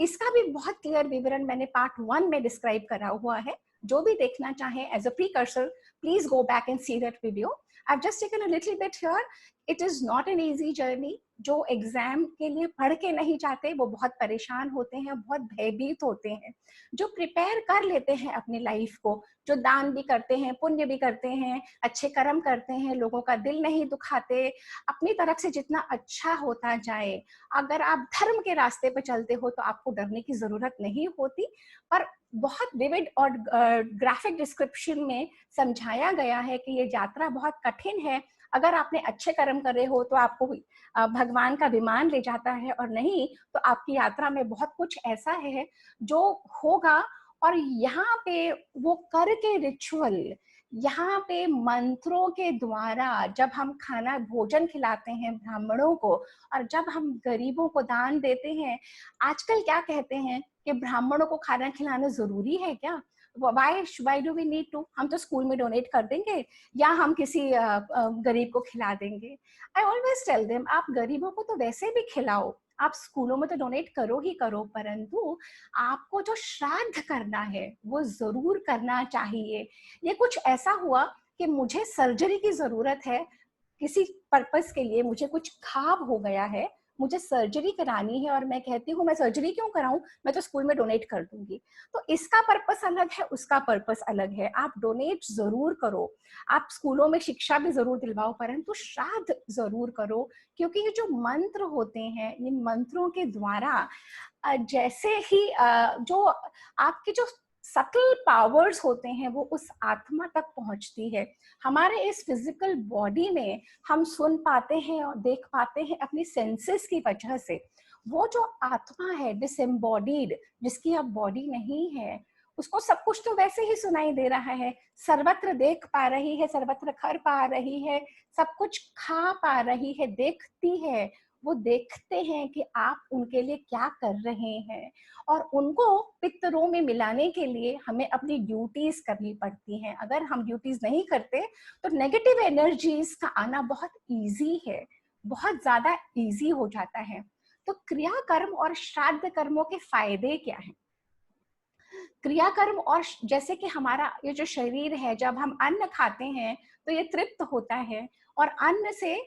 इसका भी बहुत क्लियर विवरण मैंने पार्ट 1 में डिस्क्राइब करा हुआ है। जो भी देखना चाहे as a precursor, please go back and see that video. I've just taken a little bit here. It is not an easy journey. जो एग्जाम के लिए पढ़ के नहीं जाते वो बहुत परेशान होते हैं, बहुत भयभीत होते हैं। जो प्रिपेयर कर लेते हैं अपनी लाइफ को, जो दान भी करते हैं, पुण्य भी करते हैं, अच्छे कर्म करते हैं, लोगों का दिल नहीं दुखाते, अपनी तरफ से जितना अच्छा होता जाए, अगर आप धर्म के रास्ते पे चलते हो तो आपको डरने की जरूरत नहीं होती। पर बहुत विविड और ग्राफिक डिस्क्रिप्शन में समझाया गया है कि ये यात्रा बहुत कठिन है। अगर आपने अच्छे कर्म कर रहे हो तो आपको भगवान का विमान ले जाता है, और नहीं तो आपकी यात्रा में बहुत कुछ ऐसा है जो होगा। और यहाँ पे वो कर के रिचुअल, यहाँ पे मंत्रों के द्वारा जब हम खाना भोजन खिलाते हैं ब्राह्मणों को, और जब हम गरीबों को दान देते हैं, आजकल क्या कहते हैं कि ब्राह्मणों को खाना खिलाना जरूरी है क्या? Why do we need to? हम तो स्कूल में डोनेट कर देंगे या हम किसी गरीब को खिला देंगे। I always tell them, आप गरीबों को तो वैसे भी खिलाओ, आप स्कूलों में तो डोनेट करो ही करो, परंतु आपको जो श्राद्ध करना है वो जरूर करना चाहिए। ये कुछ ऐसा हुआ कि मुझे सर्जरी की जरूरत है किसी पर्पस के लिए, मुझे कुछ घाव हो गया है, मुझे सर्जरी करानी है और मैं कहती हूँ मैं सर्जरी क्यों कराऊं, मैं तो स्कूल में डोनेट कर दूंगी। तो इसका पर्पस अलग है, उसका पर्पस अलग है। आप डोनेट जरूर करो, आप स्कूलों में शिक्षा भी जरूर दिलवाओ, परंतु श्राद्ध जरूर करो, क्योंकि ये जो मंत्र होते हैं, ये मंत्रों के द्वारा जैसे ही जो आपके जो सटल पावर्स होते हैं वो उस आत्मा तक पहुंचती है। हमारे इस फिजिकल बॉडी में हम सुन पाते हैं और देख पाते हैं अपनी सेंसेस की वजह से। वो जो आत्मा है डिसएम्बॉडीड, जिसकी अब बॉडी नहीं है, उसको सब कुछ तो वैसे ही सुनाई दे रहा है, सर्वत्र देख पा रही है, सर्वत्र कर पा रही है, सब कुछ खा पा रही है, देखती है। वो देखते हैं कि आप उनके लिए क्या कर रहे हैं, और उनको पितरों में मिलाने के लिए हमें अपनी ड्यूटीज करनी पड़ती हैं। अगर हम ड्यूटीज नहीं करते तो नेगेटिव एनर्जीज का आना बहुत इजी है, बहुत ज्यादा इजी हो जाता है। तो क्रिया कर्म और श्राद्ध कर्मों के फायदे क्या हैं? क्रिया कर्म और जैसे कि हमारा ये जो शरीर है, जब हम अन्न खाते हैं तो ये तृप्त होता है, और अन्न से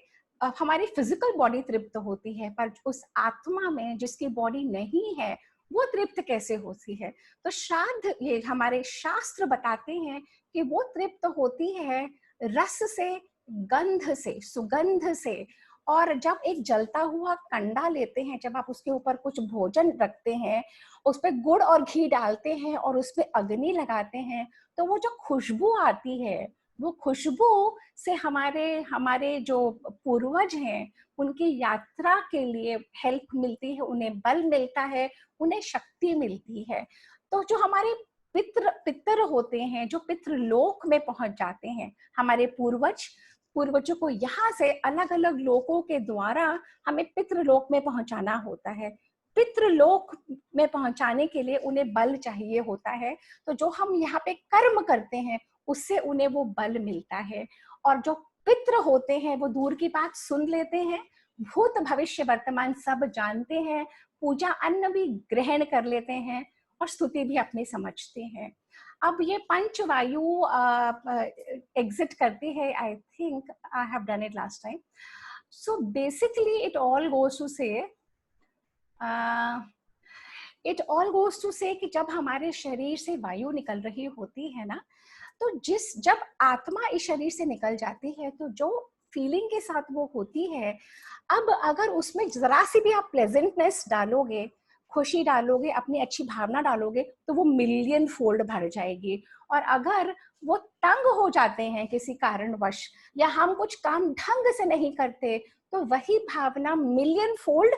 हमारी फिजिकल बॉडी तृप्त होती है, पर उस आत्मा में जिसकी बॉडी नहीं है वो तृप्त कैसे होती है? तो श्राद्ध, ये हमारे शास्त्र बताते हैं कि वो तृप्त होती है रस से, गंध से, सुगंध से। और जब एक जलता हुआ कंडा लेते हैं, जब आप उसके ऊपर कुछ भोजन रखते हैं, उस पे गुड़ और घी डालते हैं और उस पे अग्नि लगाते हैं, तो वो जो खुशबू आती है, वो खुशबू से हमारे हमारे जो पूर्वज हैं उनकी यात्रा के लिए हेल्प मिलती है, उन्हें बल मिलता है, उन्हें शक्ति मिलती है। तो जो हमारे पितर होते हैं, जो पितृलोक में पहुंच जाते हैं, हमारे पूर्वजों को यहाँ से अलग अलग लोकों के द्वारा हमें पितृलोक में पहुंचाना होता है। पितृलोक में पहुंचाने के लिए उन्हें बल चाहिए होता है, तो जो हम यहाँ पे कर्म करते हैं उससे उन्हें वो बल मिलता है। और जो पितृ होते हैं वो दूर की बात सुन लेते हैं, भूत भविष्य वर्तमान सब जानते हैं, पूजा अन्न भी ग्रहण कर लेते हैं और स्तुति भी अपनी समझते हैं। अब ये पंचवायु एग्जिट करती है, I think I have done it last time. So basically it all goes to say कि जब हमारे शरीर से वायु निकल रही होती है ना, तो जब आत्मा इस शरीर से निकल जाती है तो जो फीलिंग के साथ वो होती है, अब अगर उसमें जरा सी भी आप प्लेजेंटनेस डालोगे, खुशी डालोगे, अपनी अच्छी भावना डालोगे, तो वो मिलियन फोल्ड भर जाएगी। और अगर वो तंग हो जाते हैं किसी कारणवश, या हम कुछ काम ढंग से नहीं करते, तो वही भावना मिलियन फोल्ड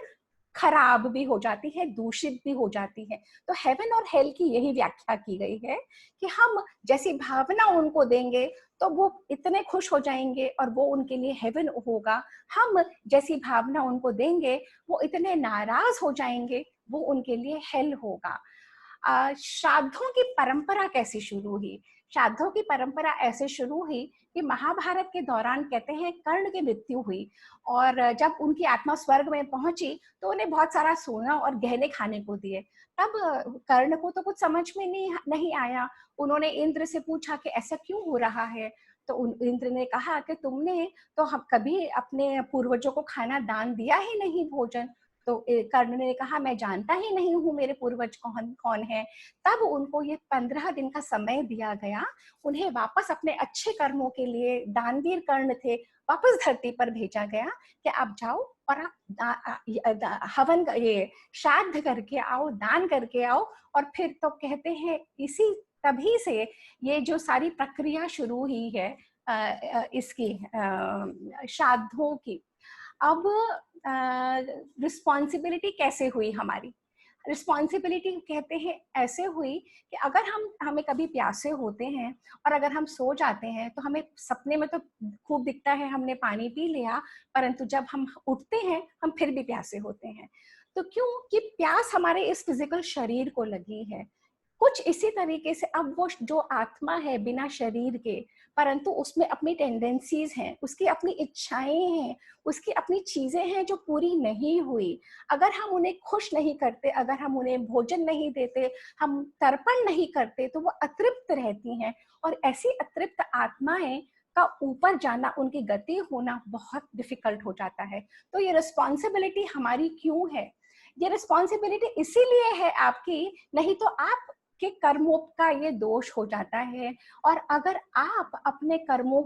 खराब भी हो जाती है, दूषित भी हो जाती है। तो हेवन और हेल की यही व्याख्या की गई है कि हम जैसी भावना उनको देंगे तो वो इतने खुश हो जाएंगे और वो उनके लिए हेवन होगा। हम जैसी भावना उनको देंगे वो इतने नाराज हो जाएंगे, वो उनके लिए हेल होगा। श्राद्धों की परंपरा कैसे शुरू हुई? श्राद्धों की परंपरा ऐसे शुरू हुई कि महाभारत के दौरान कहते हैं कर्ण की मृत्यु हुई, और जब उनकी आत्मा स्वर्ग में पहुंची तो उन्हें बहुत सारा सोना और गहने खाने को दिए। तब कर्ण को तो कुछ समझ में नहीं आया। उन्होंने इंद्र से पूछा कि ऐसा क्यों हो रहा है, तो इंद्र ने कहा कि तुमने तो हम कभी अपने पूर्वजों को खाना दान दिया ही नहीं, भोजन। तो कर्ण ने कहा मैं जानता ही नहीं हूँ मेरे पूर्वज कौन है। तब उनको ये 15 दिन का समय दिया गया, उन्हें वापस अपने अच्छे कर्मों के लिए, दानवीर कर्ण थे, वापस धरती पर भेजा गया कि आप जाओ और आप हवन ये श्राद्ध करके आओ, दान करके आओ। और फिर तो कहते हैं इसी तभी से ये जो सारी प्रक्रिया शुरू हुई है इसकी श्राद्धों की। अब रिस्पॉन्सिबिलिटी कैसे हुई हमारी? रिस्पॉन्सिबिलिटी कहते हैं ऐसे हुई कि अगर हमें कभी प्यासे होते हैं और अगर हम सो जाते हैं तो हमें सपने में तो खूब दिखता है हमने पानी पी लिया, परंतु जब हम उठते हैं हम फिर भी प्यासे होते हैं। तो क्यों? कि प्यास हमारे इस फिजिकल शरीर को लगी है। कुछ इसी तरीके से अब वो जो आत्मा है बिना शरीर के, परंतु उसमें अपनी टेंडेंसीज हैं, उसकी अपनी इच्छाएं हैं, उसकी अपनी चीजें हैं जो पूरी नहीं हुई। अगर हम उन्हें खुश नहीं करते, अगर हम उन्हें भोजन नहीं देते, हम तर्पण नहीं करते, तो वो अतृप्त रहती हैं। और ऐसी अतृप्त आत्माएं का ऊपर जाना, उनकी गति होना बहुत डिफिकल्ट हो जाता है। तो ये रिस्पॉन्सिबिलिटी हमारी क्यों है? ये रिस्पॉन्सिबिलिटी इसीलिए है आपकी, नहीं तो आपके कर्मों का ये दोष हो जाता है। और अगर आप अपने कर्मों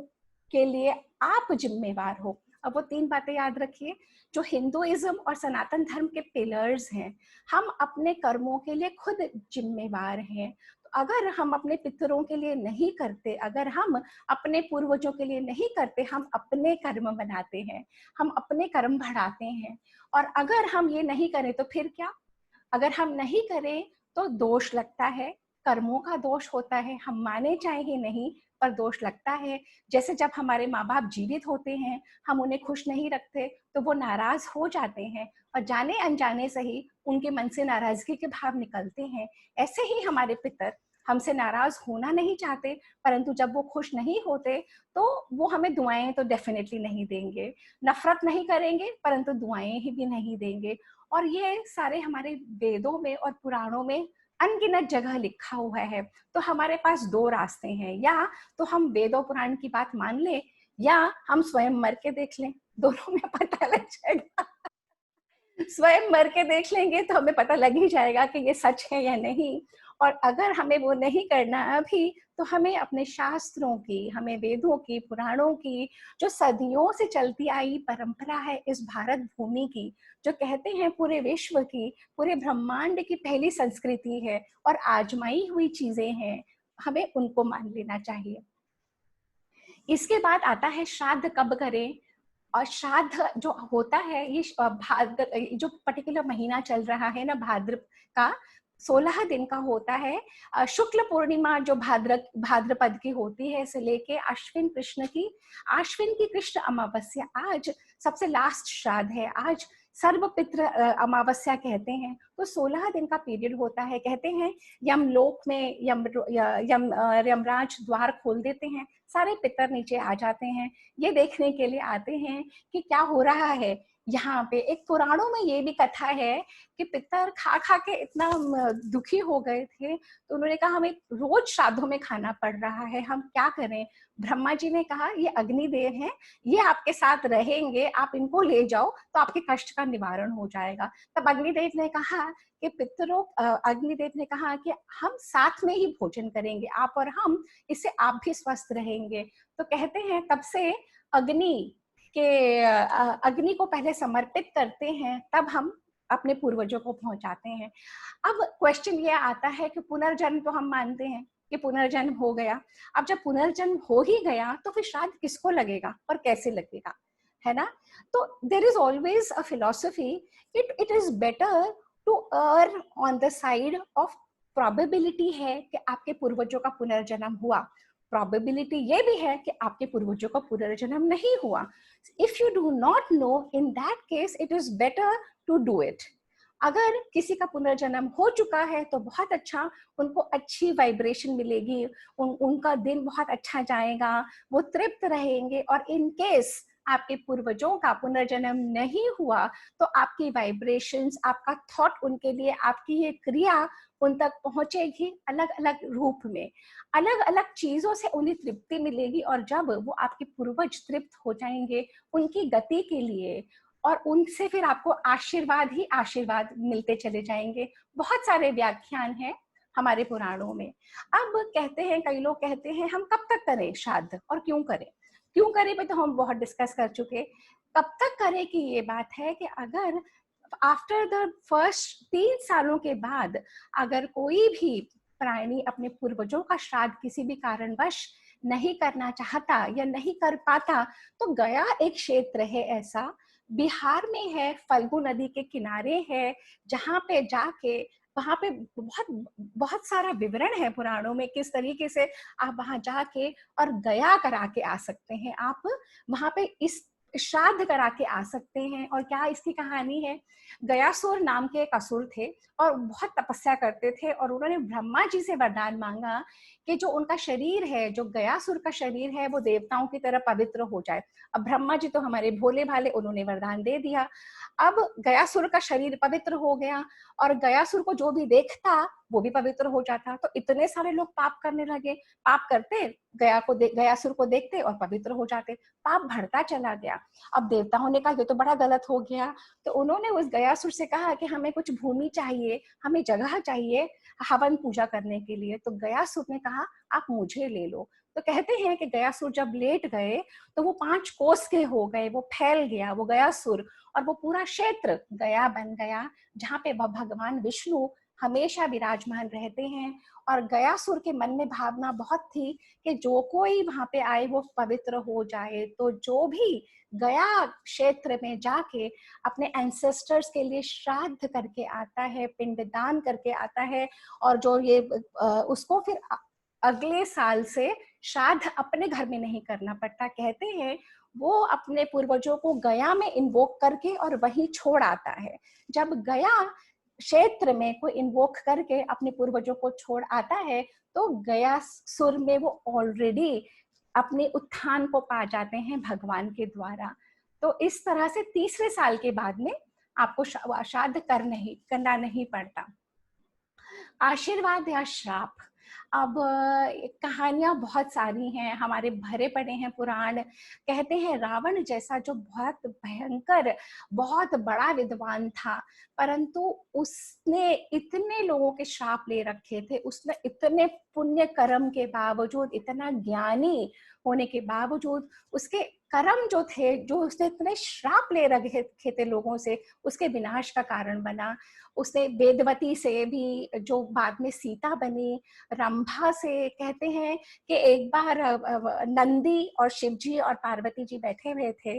के लिए आप जिम्मेवार हो, अब वो 3 बातें याद रखिए जो हिंदुइज्म और सनातन धर्म के पिलर्स हैं। हम अपने कर्मों के लिए खुद जिम्मेवार हैं। तो अगर हम अपने पितरों के लिए नहीं करते, अगर हम अपने पूर्वजों के लिए नहीं करते, हम अपने कर्म बनाते हैं, हम अपने कर्म बढ़ाते हैं। और अगर हम ये नहीं करें तो फिर क्या? अगर हम नहीं करें तो दोष लगता है, कर्मों का दोष होता है, हम माने चाहे नहीं पर दोष लगता है। जैसे जब हमारे माँ बाप जीवित होते हैं, हम उन्हें खुश नहीं रखते तो वो नाराज हो जाते हैं और जाने अनजाने से ही उनके मन से नाराजगी के भाव निकलते हैं। ऐसे ही हमारे पितर हमसे नाराज होना नहीं चाहते, परंतु जब वो खुश नहीं होते तो वो हमें दुआएं तो डेफिनेटली नहीं देंगे, नफरत नहीं करेंगे परंतु दुआएं ही भी नहीं देंगे। और ये सारे हमारे वेदों में और पुराणों में अनगिनत जगह लिखा हुआ है। तो हमारे पास 2 रास्ते हैं, या तो हम वेदों पुराण की बात मान लें या हम स्वयं मर के देख लें, दोनों में पता लग जाएगा। स्वयं मर के देख लेंगे तो हमें पता लग ही जाएगा कि ये सच है या नहीं। और अगर हमें वो नहीं करना अभी, तो हमें अपने शास्त्रों की, हमें वेदों की, पुराणों की, जो सदियों से चलती आई परंपरा है इस भारत भूमि की, जो कहते हैं पूरे विश्व की, पूरे ब्रह्मांड की पहली संस्कृति है और आजमाई हुई चीजें हैं, हमें उनको मान लेना चाहिए। इसके बाद आता है श्राद्ध कब करें। और श्राद्ध जो होता है ये जो पर्टिकुलर महीना चल रहा है ना, भाद्र का 16 दिन का होता है। शुक्ल पूर्णिमा जो भाद्रपद की होती है से लेके आश्विन की कृष्ण अमावस्या, आज सबसे लास्ट श्राद्ध है। आज सर्वपित्र अमावस्या कहते हैं। तो 16 दिन का पीरियड होता है। कहते हैं यमलोक में यमराज द्वार खोल देते हैं, सारे पितर नीचे आ जाते हैं, ये देखने के लिए आते हैं कि क्या हो रहा है यहाँ पे। एक पुराणों में ये भी कथा है कि पितर खा खा के इतना दुखी हो गए थे, तो उन्होंने कहा हमें रोज श्राद्धों में खाना पड़ रहा है, हम क्या करें। ब्रह्मा जी ने कहा ये अग्निदेव हैं, ये आपके साथ रहेंगे, आप इनको ले जाओ तो आपके कष्ट का निवारण हो जाएगा। तब अग्निदेव ने कहा कि अग्निदेव ने कहा कि हम साथ में ही भोजन करेंगे, आप और हम, इससे आप भी स्वस्थ रहेंगे। तो कहते हैं तब से अग्नि को पहले समर्पित करते हैं, तब हम अपने पूर्वजों को पहुंचाते हैं। अब क्वेश्चन ये आता है कि पुनर्जन्म तो हम मानते हैं कि पुनर्जन्म हो गया। अब जब पुनर्जन्म हो ही गया तो फिर श्राद्ध किसको लगेगा और कैसे लगेगा, है ना। तो there is always a philosophy, it is better to earn on the side of probability है कि आपके पूर्वजों का पुनर्जन्म हुआ, प्रोबेबिलिटी ये भी है कि आपके पूर्वजों का पुनर्जन्म नहीं हुआ। If you do not know, in that case it is better to do it. अगर किसी का पुनर्जन्म हो चुका है तो बहुत अच्छा, उनको अच्छी वाइब्रेशन मिलेगी, उनका दिन बहुत अच्छा जाएगा, वो तृप्त रहेंगे। और इन केस आपके पूर्वजों का पुनर्जन्म नहीं हुआ तो आपकी वाइब्रेशंस, आपका थॉट उनके लिए, आपकी ये क्रिया उन तक पहुंचेगी अलग अलग रूप में, अलग अलग चीजों से उन्हें तृप्ति मिलेगी। और जब वो आपके पूर्वज तृप्त हो जाएंगे उनकी गति के लिए, और उनसे फिर आपको आशीर्वाद ही आशीर्वाद मिलते चले जाएंगे। बहुत सारे व्याख्यान हैं हमारे पुराणों में। अब कहते हैं, कई लोग कहते हैं हम कब तक करें श्राद्ध और क्यों करें पे तो हम बहुत डिस्कस कर चुके। कब तक करें की ये बात है कि अगर आफ्टर द फर्स्ट 3 सालों के बाद अगर कोई भी प्राणी अपने पूर्वजों का श्राद्ध किसी भी कारणवश नहीं करना चाहता या नहीं कर पाता, तो गया एक क्षेत्र है ऐसा, बिहार में है, फल्गु नदी के किनारे है, जहाँ पे जाके वहां पे बहुत सारा विवरण है पुराणों में किस तरीके से आप वहां जाके और गया करा के आ सकते हैं, आप वहां पे इस श्राद्ध करा के आ सकते हैं। और क्या इसकी कहानी है, गयासुर नाम के एक असुर थे और बहुत तपस्या करते थे, और उन्होंने ब्रह्मा जी से वरदान मांगा कि जो उनका शरीर है, जो गयासुर का शरीर है, वो देवताओं की तरह पवित्र हो जाए। अब ब्रह्मा जी तो हमारे भोले भाले, उन्होंने वरदान दे दिया। अब गयासुर का शरीर पवित्र हो गया और गयासुर को जो भी देखता वो भी पवित्र हो जाता। तो इतने सारे लोग पाप करने लगे, पाप करते, गयासुर को देखते और पवित्र हो जाते। पाप बढ़ता चला गया। अब देवताओं ने कहा ये तो बड़ा गलत हो गया, तो उन्होंने उस गयासुर से कहा कि हमें कुछ भूमि चाहिए, हमें जगह चाहिए हवन पूजा करने के लिए। तो गयासुर ने कहा आप मुझे ले लो। तो कहते हैं कि गयासुर जब लेट गए तो वो 5 कोस के हो गए, वो फैल गया वो गयासुर, और वो पूरा क्षेत्र गया बन गया, जहाँ पे भगवान विष्णु हमेशा विराजमान रहते हैं। और गयासुर के मन में भावना बहुत थी कि जो कोई वहां पे आए वो पवित्र हो जाए। तो जो भी गया क्षेत्र में जाके अपने एंसेस्टर्स के लिए श्राद्ध करके आता है, पिंडदान करके आता है, और जो ये उसको फिर अगले साल से श्राद्ध अपने घर में नहीं करना पड़ता। कहते हैं वो अपने पूर्वजों को गया में इन्वोक करके और वहीं छोड़ आता है। जब गया क्षेत्र में कोई इन्वोक करके अपने पूर्वजों को छोड़ आता है तो गया सुर में वो ऑलरेडी अपने उत्थान को पा जाते हैं भगवान के द्वारा। तो इस तरह से तीसरे साल के बाद में आपको श्राद्ध करना नहीं पड़ता। आशीर्वाद या श्राप, अब कहानियां बहुत सारी हैं, हमारे भरे पड़े हैं पुराण। कहते हैं रावण जैसा जो बहुत भयंकर बहुत बड़ा विद्वान था, परंतु उसने इतने लोगों के श्राप ले रखे थे, उसने इतने पुण्य कर्म के बावजूद, इतना ज्ञानी होने के बावजूद उसके कर्म जो थे, जो उसने इतने श्राप ले रखे थे लोगों से, उसके विनाश का कारण बना। उसने वेदवती से भी, जो बाद में सीता बनी, रंभा से, कहते हैं कि एक बार नंदी और शिवजी और पार्वती जी बैठे हुए थे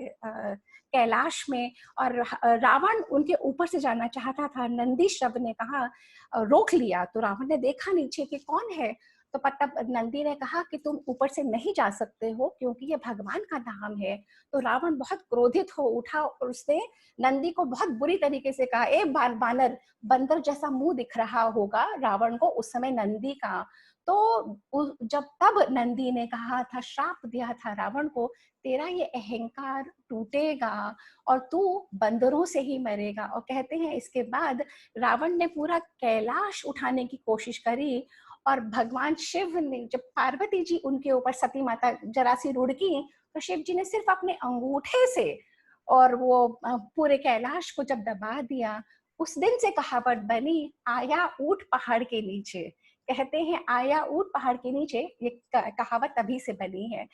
कैलाश में, और रावण उनके ऊपर से जाना चाहता था। नंदी शब्द ने कहा, रोक लिया। तो रावण ने देखा नीचे कि कौन है, तो तब नंदी ने कहा कि तुम ऊपर से नहीं जा सकते हो क्योंकि ये भगवान का नाम है। तो रावण बहुत क्रोधित हो उठा और उसने नंदी को बहुत बुरी तरीके से कहा, ए बानर, बंदर जैसा मुंह दिख रहा होगा रावण को उस समय नंदी का। तो जब तब नंदी ने कहा था, श्राप दिया था रावण को, तेरा ये अहंकार टूटेगा और तू बंदरों से ही मरेगा। और कहते हैं इसके बाद रावण ने पूरा कैलाश उठाने की कोशिश करी, और भगवान शिव ने, जब पार्वती जी उनके ऊपर सती माता जरा सी रुड़की, तो शिव जी ने सिर्फ अपने अंगूठे से और वो पूरे कैलाश को जब दबा दिया। उस दिन से कहावत बनी, आया ऊंट पहाड़ के नीचे। कहते हैं आया ऊंट पहाड़ के नीचे, ये कहावत तभी से बनी है।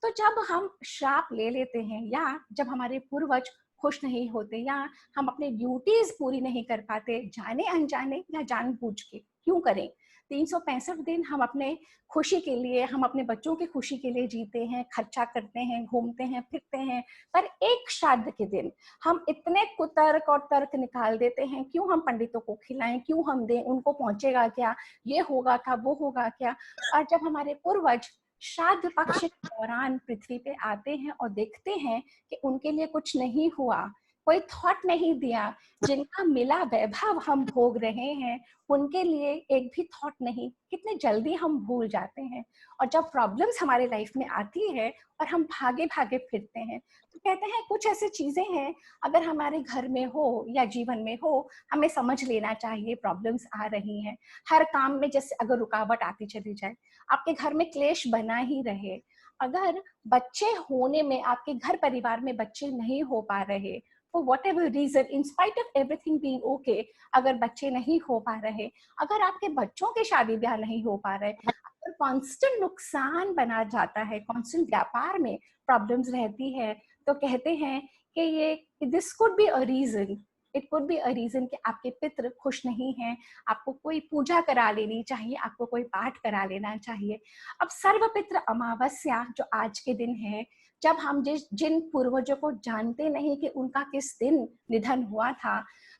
तो जब हम श्राप ले लेते हैं, या जब हमारे पूर्वज खुश नहीं होते, या हम अपने ड्यूटीज पूरी नहीं कर पाते, जाने अनजाने या जानबूझ के, क्यों करें, 365 दिन हम अपने खुशी के लिए, हम अपने बच्चों की खुशी के लिए जीते हैं, खर्चा करते हैं, घूमते हैं, फिरते हैं, पर एक श्राद्ध के दिन हम इतने कुतर्क और तर्क निकाल देते हैं, क्यों हम पंडितों को खिलाएं, क्यों हम दें, उनको पहुंचेगा क्या, ये होगा क्या, वो होगा क्या। और जब हमारे पूर्वज श्राद्ध पक्ष के दौरान पृथ्वी पे आते हैं और देखते हैं कि उनके लिए कुछ नहीं हुआ, कोई थॉट नहीं दिया, जिनका मिला वैभव हम भोग रहे हैं उनके लिए एक भी थॉट नहीं, कितने जल्दी हम भूल जाते हैं। और जब प्रॉब्लम्स हमारे लाइफ में आती है और हम भागे भागे फिरते हैं, तो कहते हैं कुछ ऐसी चीजें हैं अगर हमारे घर में हो या जीवन में हो, हमें समझ लेना चाहिए प्रॉब्लम्स आ रही हैं। हर काम में जैसे अगर रुकावट आती चली जाए, आपके घर में क्लेश बना ही रहे, अगर बच्चे होने में आपके घर परिवार में बच्चे नहीं हो पा रहे, for whatever reason, in spite of everything being okay, अगर बच्चे नहीं हो पा रहे, अगर आपके बच्चों के शादी ब्याह नहीं हो पा रहे, अगर कांस्टेंट नुकसान बना जाता है, कांस्टेंट व्यापार में प्रॉब्लम्स रहती है, तो कहते हैं कि ये this could be a reason, it could be a reason कि आपके पितृ खुश नहीं हैं, आपको कोई पूजा करा लेनी चाहिए, आपको कोई पाठ करा लेना चाहिए। अब सर्वपितृ अमावस्या जो आज के दिन है, जब हम जिन पूर्वजों को जानते नहीं कि उनका किस दिन निधन हुआ था,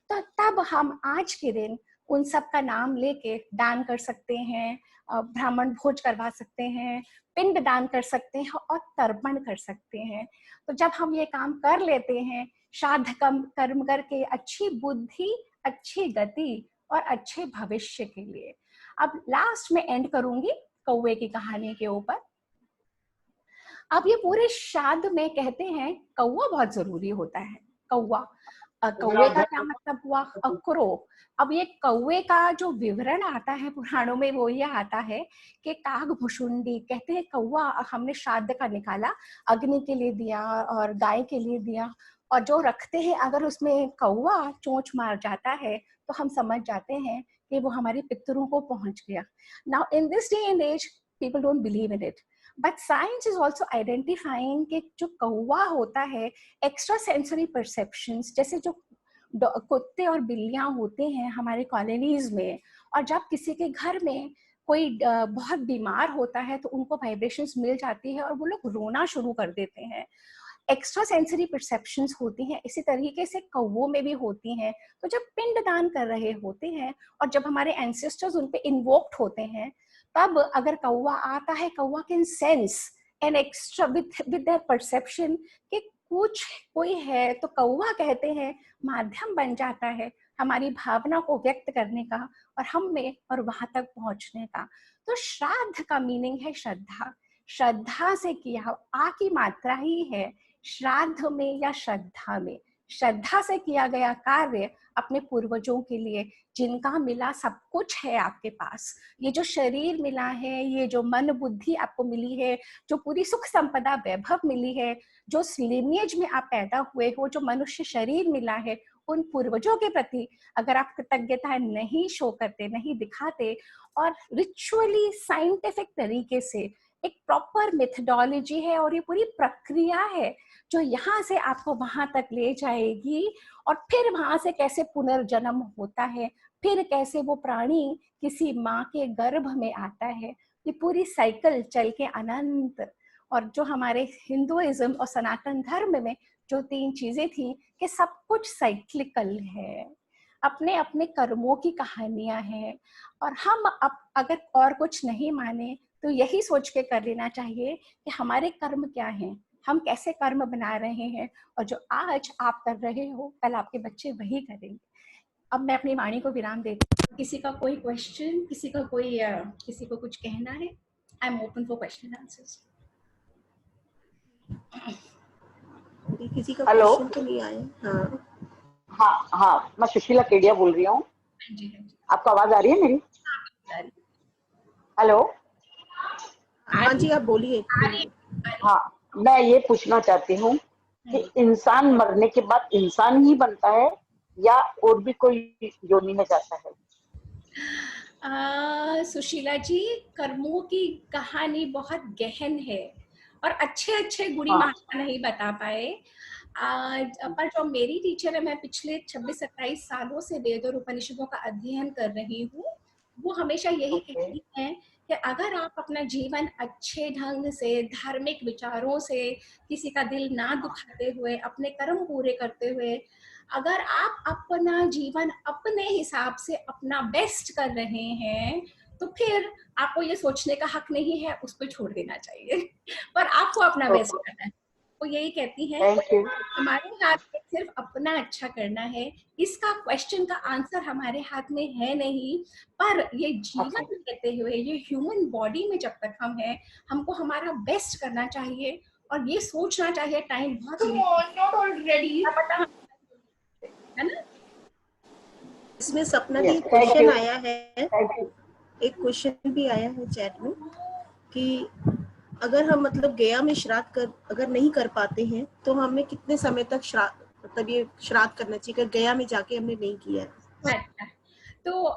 तो तब हम आज के दिन उन सब का नाम लेके दान कर सकते हैं, ब्राह्मण भोज करवा सकते हैं, पिंड दान कर सकते हैं और तर्पण कर सकते हैं। तो जब हम ये काम कर लेते हैं, श्राद्ध कर्म करके अच्छी बुद्धि, अच्छी गति और अच्छे भविष्य के लिए। अब लास्ट में एंड करूंगी कौवे की कहानी के ऊपर। अब ये पूरे श्राद्ध में कहते हैं कौवा बहुत जरूरी होता है। कौवा, कौवे का क्या मतलब हुआ? क्रो। अब ये कौवे का जो विवरण आता है पुराणों में वो ये आता है कि कागभुषुंडी कहते हैं कौवा हमने श्राद्ध का निकाला, अग्नि के लिए दिया और गाय के लिए दिया, और जो रखते हैं अगर उसमें कौवा चोंच मार जाता है तो हम समझ जाते हैं कि वो हमारे पितरों को पहुंच गया। Now in this day and age people don't believe in it, but science is also identifying कि जो कौवा होता है एक्स्ट्रा सेंसरी परसेप्शंस, जैसे जो कुत्ते और बिल्लियां होते हैं हमारे कॉलोनीज में, और जब किसी के घर में कोई बहुत बीमार होता है तो उनको वाइब्रेशंस मिल जाती है और वो लोग रोना शुरू कर देते हैं। एक्स्ट्रा सेंसरी परसेप्शंस होती हैं, इसी तरीके से कौवों में भी होती हैं। तो जब पिंड दान कर रहे होते हैं और जब हमारे एंसेस्टर्स उन पे इन्वोक्ड होते हैं, तब अगर कौवा आता है, कौवा can sense an extra with their perception कि कुछ कोई है, तो कौवा कहते हैं माध्यम बन जाता है हमारी भावना को व्यक्त करने का और हम में और वहां तक पहुंचने का। तो श्राद्ध का मीनिंग है श्रद्धा, श्रद्धा से किया, आ की मात्रा ही है श्राद्ध में या श्रद्धा में, श्रद्धा से किया गया कार्य अपने पूर्वजों के लिए, जिनका मिला सब कुछ है आपके पास, ये जो शरीर मिला है, ये जो मन बुद्धि आपको मिली है, जो पूरी सुख संपदा वैभव मिली है, जो लिनिएज में आप पैदा हुए हो, जो मनुष्य शरीर मिला है, उन पूर्वजों के प्रति अगर आप कृतज्ञता नहीं शो करते, नहीं दिखाते, और रिचुअली साइंटिफिक तरीके से एक प्रॉपर मेथडोलॉजी है और ये पूरी प्रक्रिया है जो यहाँ से आपको वहां तक ले जाएगी, और फिर वहां से कैसे पुनर्जन्म होता है, फिर कैसे वो प्राणी किसी माँ के गर्भ में आता है, ये पूरी साइकिल चल के अनंत। और जो हमारे हिंदुइज्म और सनातन धर्म में जो 3 चीजें थी कि सब कुछ साइक्लिकल है, अपने अपने कर्मों की कहानियां हैं, और हम अब अगर और कुछ नहीं माने तो यही सोच के कर लेना चाहिए कि हमारे कर्म क्या हैं, हम कैसे कर्म बना रहे हैं, और जो आज आप कर रहे हो कल आपके बच्चे वही करेंगे। अब मैं अपनी वाणी को विराम देती हूँ। किसी का कोई क्वेश्चन, किसी को कुछ कहना है? I am open for question answers. किसी का क्वेश्चन तो नहीं आया? हाँ, मैं सुशीला केडिया बोल रही हूँ। आपको आवाज आ रही है मेरी? हेलो। हाँ जी, आप बोलिए। हाँ, मैं ये पूछना चाहती हूँ कि इंसान मरने के बाद इंसान ही बनता है या और भी कोई योनि में जाता है? सुशीला जी, कर्मों की कहानी बहुत गहन है और अच्छे गुणी महात्मा नहीं बता पाए। पर जो मेरी टीचर है, मैं पिछले 26-27 सालों से वेद और उपनिषदों का अध्ययन कर रही हूँ, वो हमेशा यही कहती हैं कि अगर आप अपना जीवन अच्छे ढंग से, धार्मिक विचारों से, किसी का दिल ना दुखाते हुए, अपने कर्म पूरे करते हुए, अगर आप अपना जीवन अपने हिसाब से अपना बेस्ट कर रहे हैं, तो फिर आपको ये सोचने का हक नहीं है, उस पर छोड़ देना चाहिए। पर आपको अपना बेस्ट करना है। वो यही कहती हैं हमारे हाथ में सिर्फ अपना अच्छा करना है, इसका क्वेश्चन का आंसर हमारे हाथ में है नहीं, पर ये जीवन लेते हुए, ये ह्यूमन बॉडी में जब तक हम हैं, हमको हमारा बेस्ट करना चाहिए और ये सोचना चाहिए टाइम बहुत ऑलरेडी पता है ना। इसमें सपना भी क्वेश्चन आया है, एक क्वेश्चन भी आया है चैट में कि अगर हम मतलब गया में श्राद्ध अगर नहीं कर पाते हैं तो हमें कितने समय तक मतलब ये श्राद्ध करना चाहिए अगर गया में जाके हमने नहीं किया है? अच्छा, तो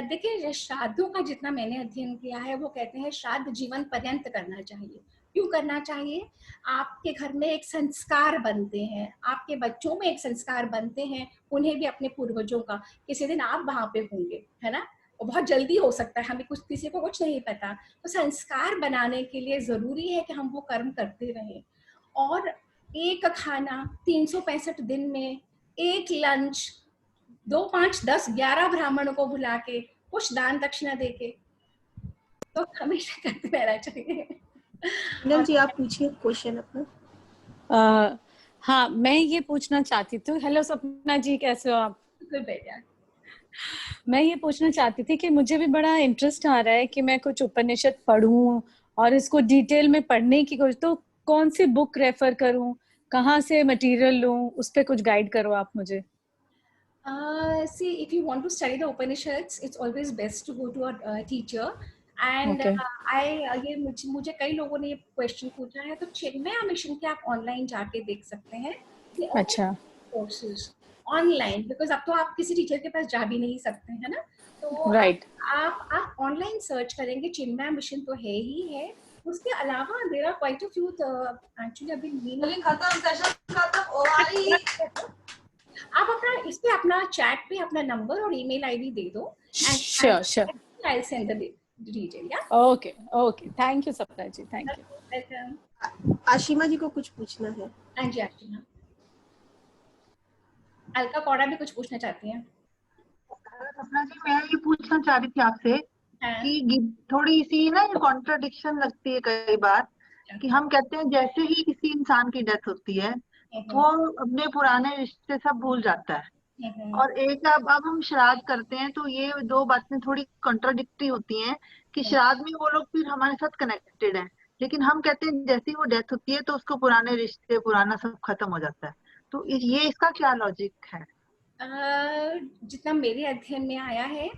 देखिए, श्राद्धों का जितना मैंने अध्ययन किया है, वो कहते हैं श्राद्ध जीवन पर्यंत करना चाहिए। क्यों करना चाहिए? आपके घर में एक संस्कार बनते हैं, आपके बच्चों में एक संस्कार बनते हैं, उन्हें भी अपने पूर्वजों का, किसी दिन आप वहां पे होंगे, है ना, और बहुत जल्दी हो सकता है, हमें किसी को कुछ नहीं पता। तो संस्कार बनाने के लिए जरूरी है कि हम वो कर्म करते रहें। और एक खाना 365 दिन में, एक लंच, 2, 5, 10, 11 ब्राह्मणों को बुला के, कुछ दान दक्षिणा देके, तो हमेशा करते रहना चाहिए। पूनम जी, आप पूछिए क्वेश्चन अपना। हाँ, मैं ये पूछना चाहती थी। हेलो सपना जी, कैसे हो आप? बढ़िया। मैं ये पूछना चाहती थी कि मुझे भी बड़ा इंटरेस्ट आ रहा है कि मैं कुछ उपनिषद पढूं और इसको डिटेल में पढ़ने की कोशिश, तो कौन सी बुक रेफर करूं, कहाँ से मटेरियल लूं, उस पर कुछ गाइड करो आप मुझे। See, if you want to study the Upanishads, it's always best to go to a teacher. And Okay. ये मुझे कई लोगों ने ये क्वेश्चन पूछा है, तो चिन्मया मिशन के आप ऑनलाइन जाके देख सकते हैं अच्छा। कोर्सेज ऑनलाइन, बिकॉज अब तो आप किसी टीचर के पास जा भी नहीं सकते हैं ना, तो राइट। आप ऑनलाइन सर्च करेंगे, चिन्मया मिशन तो है ही है। उसके अलावा there are quite a few, actually अभी मीनिंग खत्म, सेशन खत्म, आप अपना इस पे अपना चैट पे अपना नंबर और ईमेल आईडी दे दो, sure sure, I send the detail. या ओके ओके, थैंक यू सपना ji, thank you. Welcome. Ashima जी को कुछ पूछना है। हाँ जी आशिमा। अलका कौड़ा भी कुछ पूछना चाहती हैं। सपना जी, मैं ये पूछना चाह रही थी आपसे कि थोड़ी सी ना ये कॉन्ट्रडिक्शन लगती है कई बार, कि हम कहते हैं जैसे ही किसी इंसान की डेथ होती है वो अपने पुराने रिश्ते सब भूल जाता है, और एक अब हम श्राद्ध करते हैं, तो ये दो बातें थोड़ी कॉन्ट्राडिक्टरी होती हैं कि श्राद्ध में वो लोग फिर हमारे साथ कनेक्टेड हैं, लेकिन हम कहते हैं जैसे ही वो डेथ होती है तो उसको पुराने रिश्ते पुराना सब खत्म हो जाता है। तो ये इसका क्या लॉजिक है? जितना मेरे अध्ययन में आया है,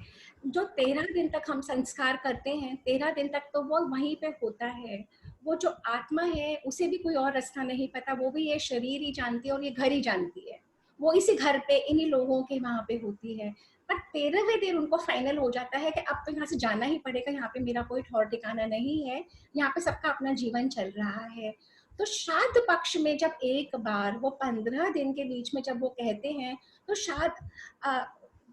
जो 13 दिन तक हम संस्कार करते हैं, 13 दिन तक तो वो वहीं पे होता है। वो जो आत्मा है उसे भी कोई और रास्ता नहीं पता, वो भी ये शरीर ही जानती है और ये घर ही जानती है। वो इसी घर पे इन्हीं लोगों के वहां पे होती है, पर 13वें दिन उनको फाइनल हो जाता है कि अब तो यहाँ से जाना ही पड़ेगा, यहाँ पे मेरा कोई ठौर ठिकाना नहीं है, यहाँ पे सबका अपना जीवन चल रहा है। तो श्राद्ध पक्ष में जब एक बार वो 15 दिन के बीच में जब वो कहते हैं, तो शायद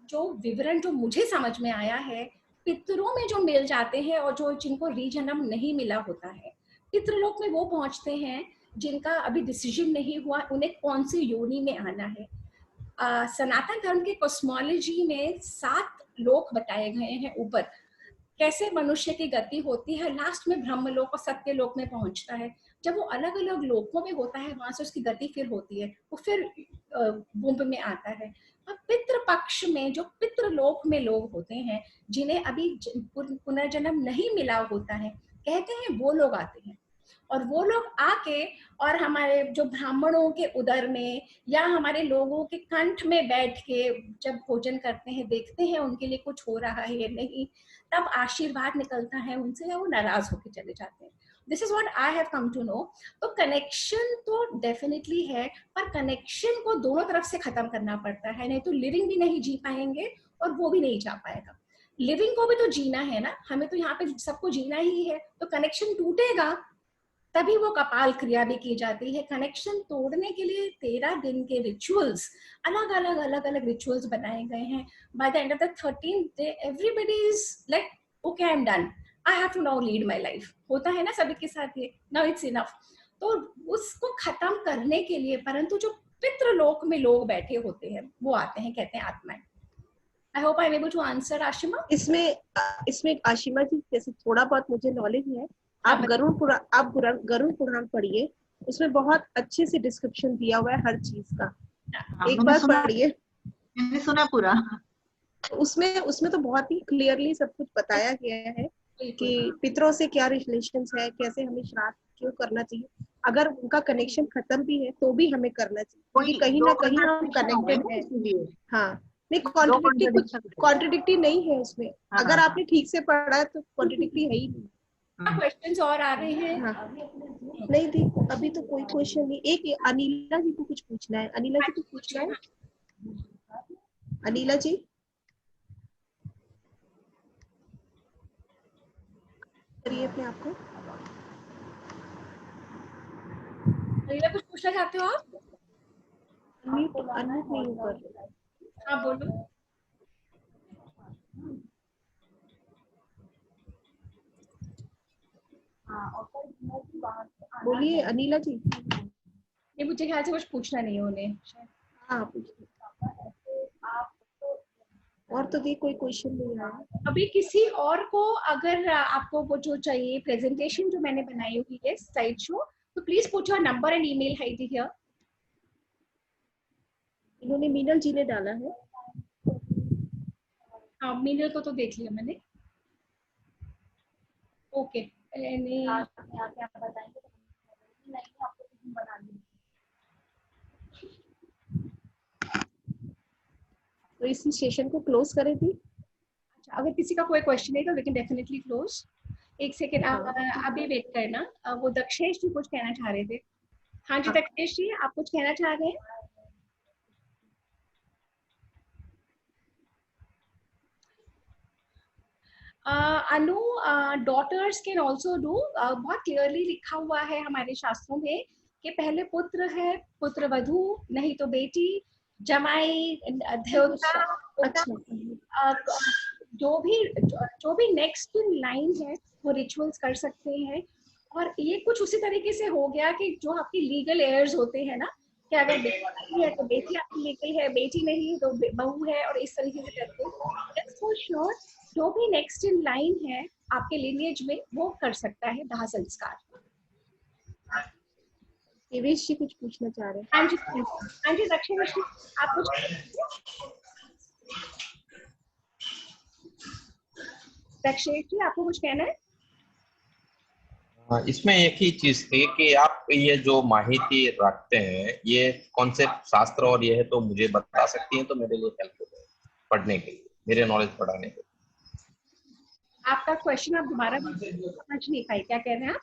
जो विवरण जो मुझे समझ में आया है, पितरों में जो मिल जाते हैं और जो जिनको रीजन्म नहीं मिला होता है, पितृलोक में वो पहुंचते हैं जिनका अभी डिसीजन नहीं हुआ उन्हें कौन सी योनि में आना है। सनातन धर्म के कॉस्मोलॉजी में 7 लोक बताए गए हैं ऊपर, कैसे मनुष्य की गति होती है, लास्ट में ब्रह्मलोक और सत्यलोक में पहुंचता है। जब वो अलग अलग लोकों में होता है, वहां से उसकी गति फिर होती है, वो फिर वुंब में आता है। और पितृ पक्ष में जो पितृलोक में लोग होते हैं, जिन्हें अभी पुनर्जन्म नहीं मिला होता है, कहते हैं वो लोग आते हैं, और वो लोग आके और हमारे जो ब्राह्मणों के उदर में या हमारे लोगों के कंठ में बैठ के जब भोजन करते हैं, देखते हैं उनके लिए कुछ हो रहा है या नहीं, तब आशीर्वाद निकलता है उनसे या वो नाराज होकर चले जाते हैं। This is what I have come to know. तो कनेक्शन तो डेफिनेटली है, पर कनेक्शन को दोनों तरफ से खत्म करना पड़ता है, नहीं तो लिविंग भी नहीं जी पाएंगे और वो भी नहीं जा पाएगा। लिविंग को भी तो जीना है ना, हमें तो यहाँ पे सबको जीना ही है, तो कनेक्शन टूटेगा तभी वो कपाल क्रिया भी की जाती है। कनेक्शन तोड़ने के लिए 13 दिन के रिचुअल्स, अलग अलग रिचुअल्स बनाए गए हैं। By the end of the 13th day everybody is like okay, I am done, I have to now lead my life, होता है ना सभी के साथ ये, नाउ इट्स इनफ। तो उसको खत्म करने के लिए, परंतु जो पितृलोक में लोग बैठे होते हैं वो आते हैं, कहते हैं आत्माएं। I hope I am able to answer Ashima. इसमें आशिमा जी, जैसे थोड़ा बहुत मुझे नॉलेज है, आप गरुड़ पुराण पढ़िए, उसमें बहुत अच्छे से डिस्क्रिप्शन दिया हुआ है हर चीज का, एक बार पढ़िए। मैंने सुना पूरा। उसमें तो बहुत ही क्लियरली सब कुछ बताया गया है कि पितरों से क्या रिलेशंस है, कैसे हमें श्राद्ध क्यों करना चाहिए, अगर उनका कनेक्शन खत्म भी है तो भी हमें करना चाहिए, कहीं ना कहीं हम कनेक्टेड है। हाँ, नहीं कॉन्ट्रडिक्टी नहीं है उसमें। अगर आपने ठीक से पढ़ा है तो कॉन्ट्रडिक्टी है ही नहीं। क्वेश्चंस और आ रहे हैं? हाँ। नहीं दी, अभी तो कोई क्वेश्चन नहीं। एक अनिला जी को कुछ पूछना है। अनिला जी को पूछना है। अनिला जी करिए अपने आप को। अनिला कुछ पूछना चाहते हो आप? अनम्यूट नहीं कर। हाँ बोलो। बोलिए अनिला जी। ये मुझे ख्याल से कुछ पूछना नहीं है उन्हें। हाँ पूछिए। और तो भी कोई क्वेश्चन नहीं आया अभी किसी और को अगर आपको वो जो चाहिए प्रेजेंटेशन जो मैंने बनाई हुई है स्लाइड शो, तो please put your number and email ID here. इन्होंने मीनल जी ने डाला है। हाँ मीनल को तो देख लिया मैंने। ओके तो इस सेशन को क्लोज करें थी। अच्छा, अगर किसी का कोई क्वेश्चन है तो वी कैन डेफिनेटली क्लोज। एक सेकेंड अभी वेट करना। वो दक्षेश जी कुछ कहना चाह रहे थे। हाँ जी दक्षेश जी, आप कुछ कहना चाह रहे हैं? अनु, डॉटर्स कैन ऑल्सो डू, बहुत क्लियरली लिखा हुआ है हमारे शास्त्रों में कि पहले पुत्र है, पुत्र वधू, नहीं तो बेटी, जमाई, देवता, जो भी नेक्स्ट इन लाइन है वो रिचुअल्स कर सकते हैं। और ये कुछ उसी तरीके से हो गया कि जो आपकी लीगल एयर्स होते हैं ना, कि अगर बेटी है तो बेटी आपकी लीगल है, बेटी नहीं तो बहू है, और इस तरीके से करते हैं। फॉर श्योर जो भी नेक्स्ट इन लाइन है आपके लिनिएज में वो कर सकता है दाह संस्कार। देवेश जी कुछ पूछना चाह रहे हैं? हाँ जी दक्षिणेश जी, आप कुछ? दक्षिणेश जी आपको कुछ कहना है? इसमें एक ही चीज थी कि आप ये जो माहिती रखते हैं ये कॉन्सेप्ट शास्त्र और ये है तो मुझे बता सकती हैं तो मेरे लिए हेल्प हो पढ़ने के लिए, मेरे नॉलेज बढ़ाने के लिए। आपका क्वेश्चन आप दोबारा समझ नहीं पाई, क्या कह रहे हैं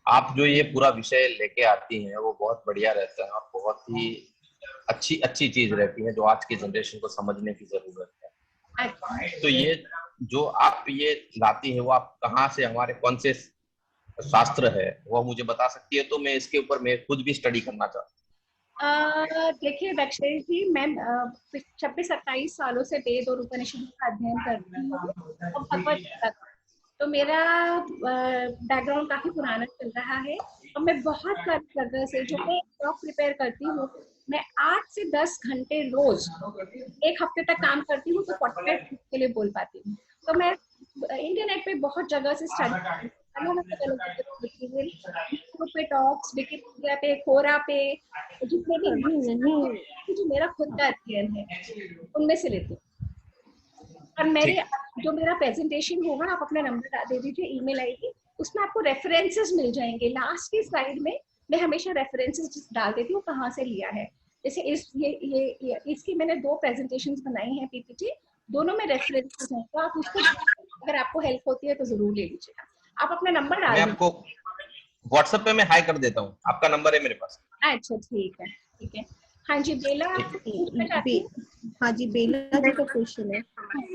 आप जो ये पूरा विषय लेके आती हैं वो बहुत बढ़िया रहता है और बहुत ही अच्छी चीज रहती है जो आज की जनरेशन को समझने की जरूरत है। तो ये जो आप ये लाती है वो आप कहाँ से, हमारे कौन से शास्त्र है वो मुझे बता सकती है तो मैं इसके ऊपर मैं खुद भी स्टडी करना चाहता हूँ। देखिए दक्षेश जी, मैं 26-27 सालों से वेद और उपनिषद का अध्ययन करती हूँ और भगवत गीता का, तो मेरा बैकग्राउंड काफी पुराना चल रहा है और मैं बहुत सारी जगह से जो मैं जॉब प्रिपेयर करती हूँ, मैं 8 से 10 घंटे रोज एक हफ्ते तक काम करती हूँ तो 45 मिनट के लिए बोल पाती हूँ। तो मैं इंटरनेट पे बहुत जगह से स्टडी पे, टॉक्स, विकिपीडिया पे, कोरा पे, जितने भी जो मेरा खुद का अध्ययन है उनमें से लेती हूँ। और मेरा प्रेजेंटेशन होगा, आप अपना नंबर दे दीजिए, ईमेल आईडी, उसमें आपको रेफरेंसेस मिल जाएंगे। लास्ट की स्लाइड में मैं हमेशा रेफरेंसेस डाल देती हूँ कहाँ से लिया है। जैसे इसकी मैंने 2 प्रेजेंटेशंस बनाई हैं पीपीटी, दोनों में रेफरेंसेस हैं, तो आप उसको अगर आपको हेल्प होती है तो जरूर ले लीजिएगा। आप अपना नंबर डाल दीजिए। मैं आपको व्हाट्सएप पे मैं हाई कर देता हूँ, आपका नंबर है मेरे पास। अच्छा ठीक है। हाँ जी बेला, हाँ जी बेला जी का क्वेश्चन है।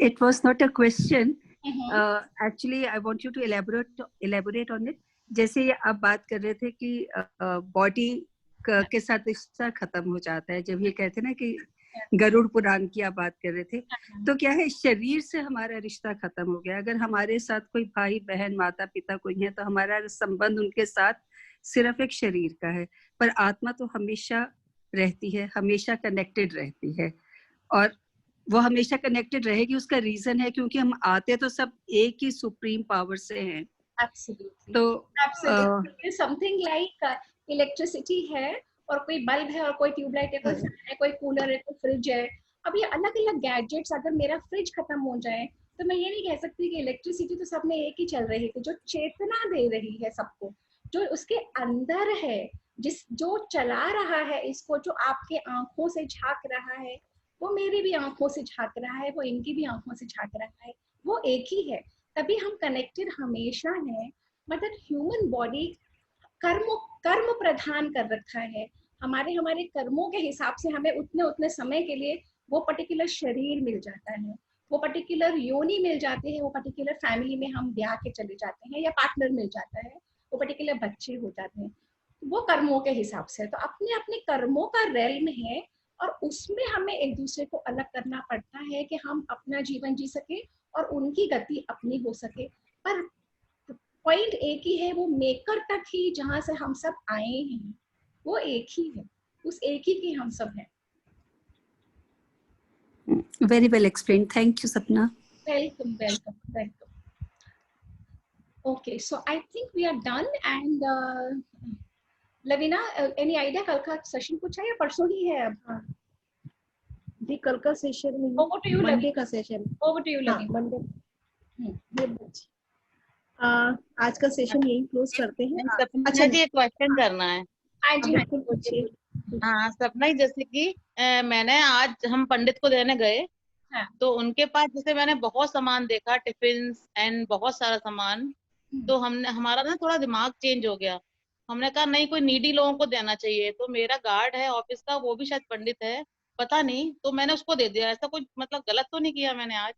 It was not a question. Actually, I want you to elaborate on it. जैसे आप बात कर रहे थे कि बॉडी के साथ रिश्ता खत्म हो जाता है, जब ये कहते हैं ना कि गरुड़ पुराण की आप बात कर रहे थे, तो क्या है, शरीर से हमारा रिश्ता खत्म हो गया। अगर हमारे साथ कोई भाई बहन माता पिता कोई है तो हमारा संबंध उनके साथ सिर्फ एक शरीर का है, पर आत्मा तो हमेशा रहती है, हमेशा कनेक्टेड रहती है और वो हमेशा कनेक्टेड रहेगी। उसका रीजन है क्योंकि हम आते तो सब एक ही सुप्रीम पावर से हैं। Absolutely. तो समथिंग लाइक इलेक्ट्रिसिटी है और कोई बल्ब है और कोई ट्यूबलाइट है, कोई फैन है, कोई कूलर है, कोई फ्रिज है। अब ये अलग अलग गैजेट्स, अगर मेरा फ्रिज खत्म हो जाए तो मैं ये नहीं कह सकती कि इलेक्ट्रिसिटी तो सब में एक ही चल रही थी। जो चेतना दे रही है सबको, जो उसके अंदर है, जो चला रहा है इसको, जो आपके आंखों से झांक रहा है, वो मेरी भी आंखों से झांक रहा है, वो इनकी भी आंखों से झांक रहा है, वो एक ही है। तभी हम कनेक्टेड हमेशा हैं। मतलब ह्यूमन बॉडी कर्म प्रधान कर रखा है। हमारे कर्मों के हिसाब से हमें उतने समय के लिए वो पर्टिकुलर शरीर मिल जाता है, वो पर्टिकुलर योनि मिल जाते हैं, वो पर्टिकुलर फैमिली में हम ब्याह के चले जाते हैं या पार्टनर मिल जाता है, वो पर्टिकुलर बच्चे हो जाते हैं, वो कर्मों के हिसाब से। तो अपने अपने कर्मों का रेल्म है और उसमें हमें एक दूसरे को अलग करना पड़ता है कि हम अपना जीवन जी सके और उनकी गति अपनी हो सके। पर पॉइंट एक ही है, वो मेकर तक ही जहां से हम सब आए हैं वो एक ही है, उस एक ही के हम सब हैं। Very well explained. Thank you, Sapna. Welcome. Okay, so I think we are done and Lavina, any idea कल का सेशन कुछ है या परसों ही है? अब जी कल का सेशन नहीं, Over to you, मंडे का session. Over to you, Lavina. Monday. आज का सेशन यही क्लोज करते हैं। अच्छा जी, एक क्वेश्चन करना है। हाँ जी बिल्कुल पूछिए। हाँ सपना ही जैसे कि मैंने आज हम पंडित को देने गए, हाँ। तो उनके पास जैसे मैंने बहुत सामान देखा, टिफिन एंड बहुत सारा सामान, तो हमने हमारा ना थोड़ा दिमाग चेंज हो गया। हमने कहा नहीं, कोई नीडी लोगों को देना चाहिए। तो मेरा गार्ड है ऑफिस का, वो भी शायद पंडित है, पता नहीं, तो मैंने उसको दे दिया। ऐसा कुछ मतलब गलत तो नहीं किया मैंने आज?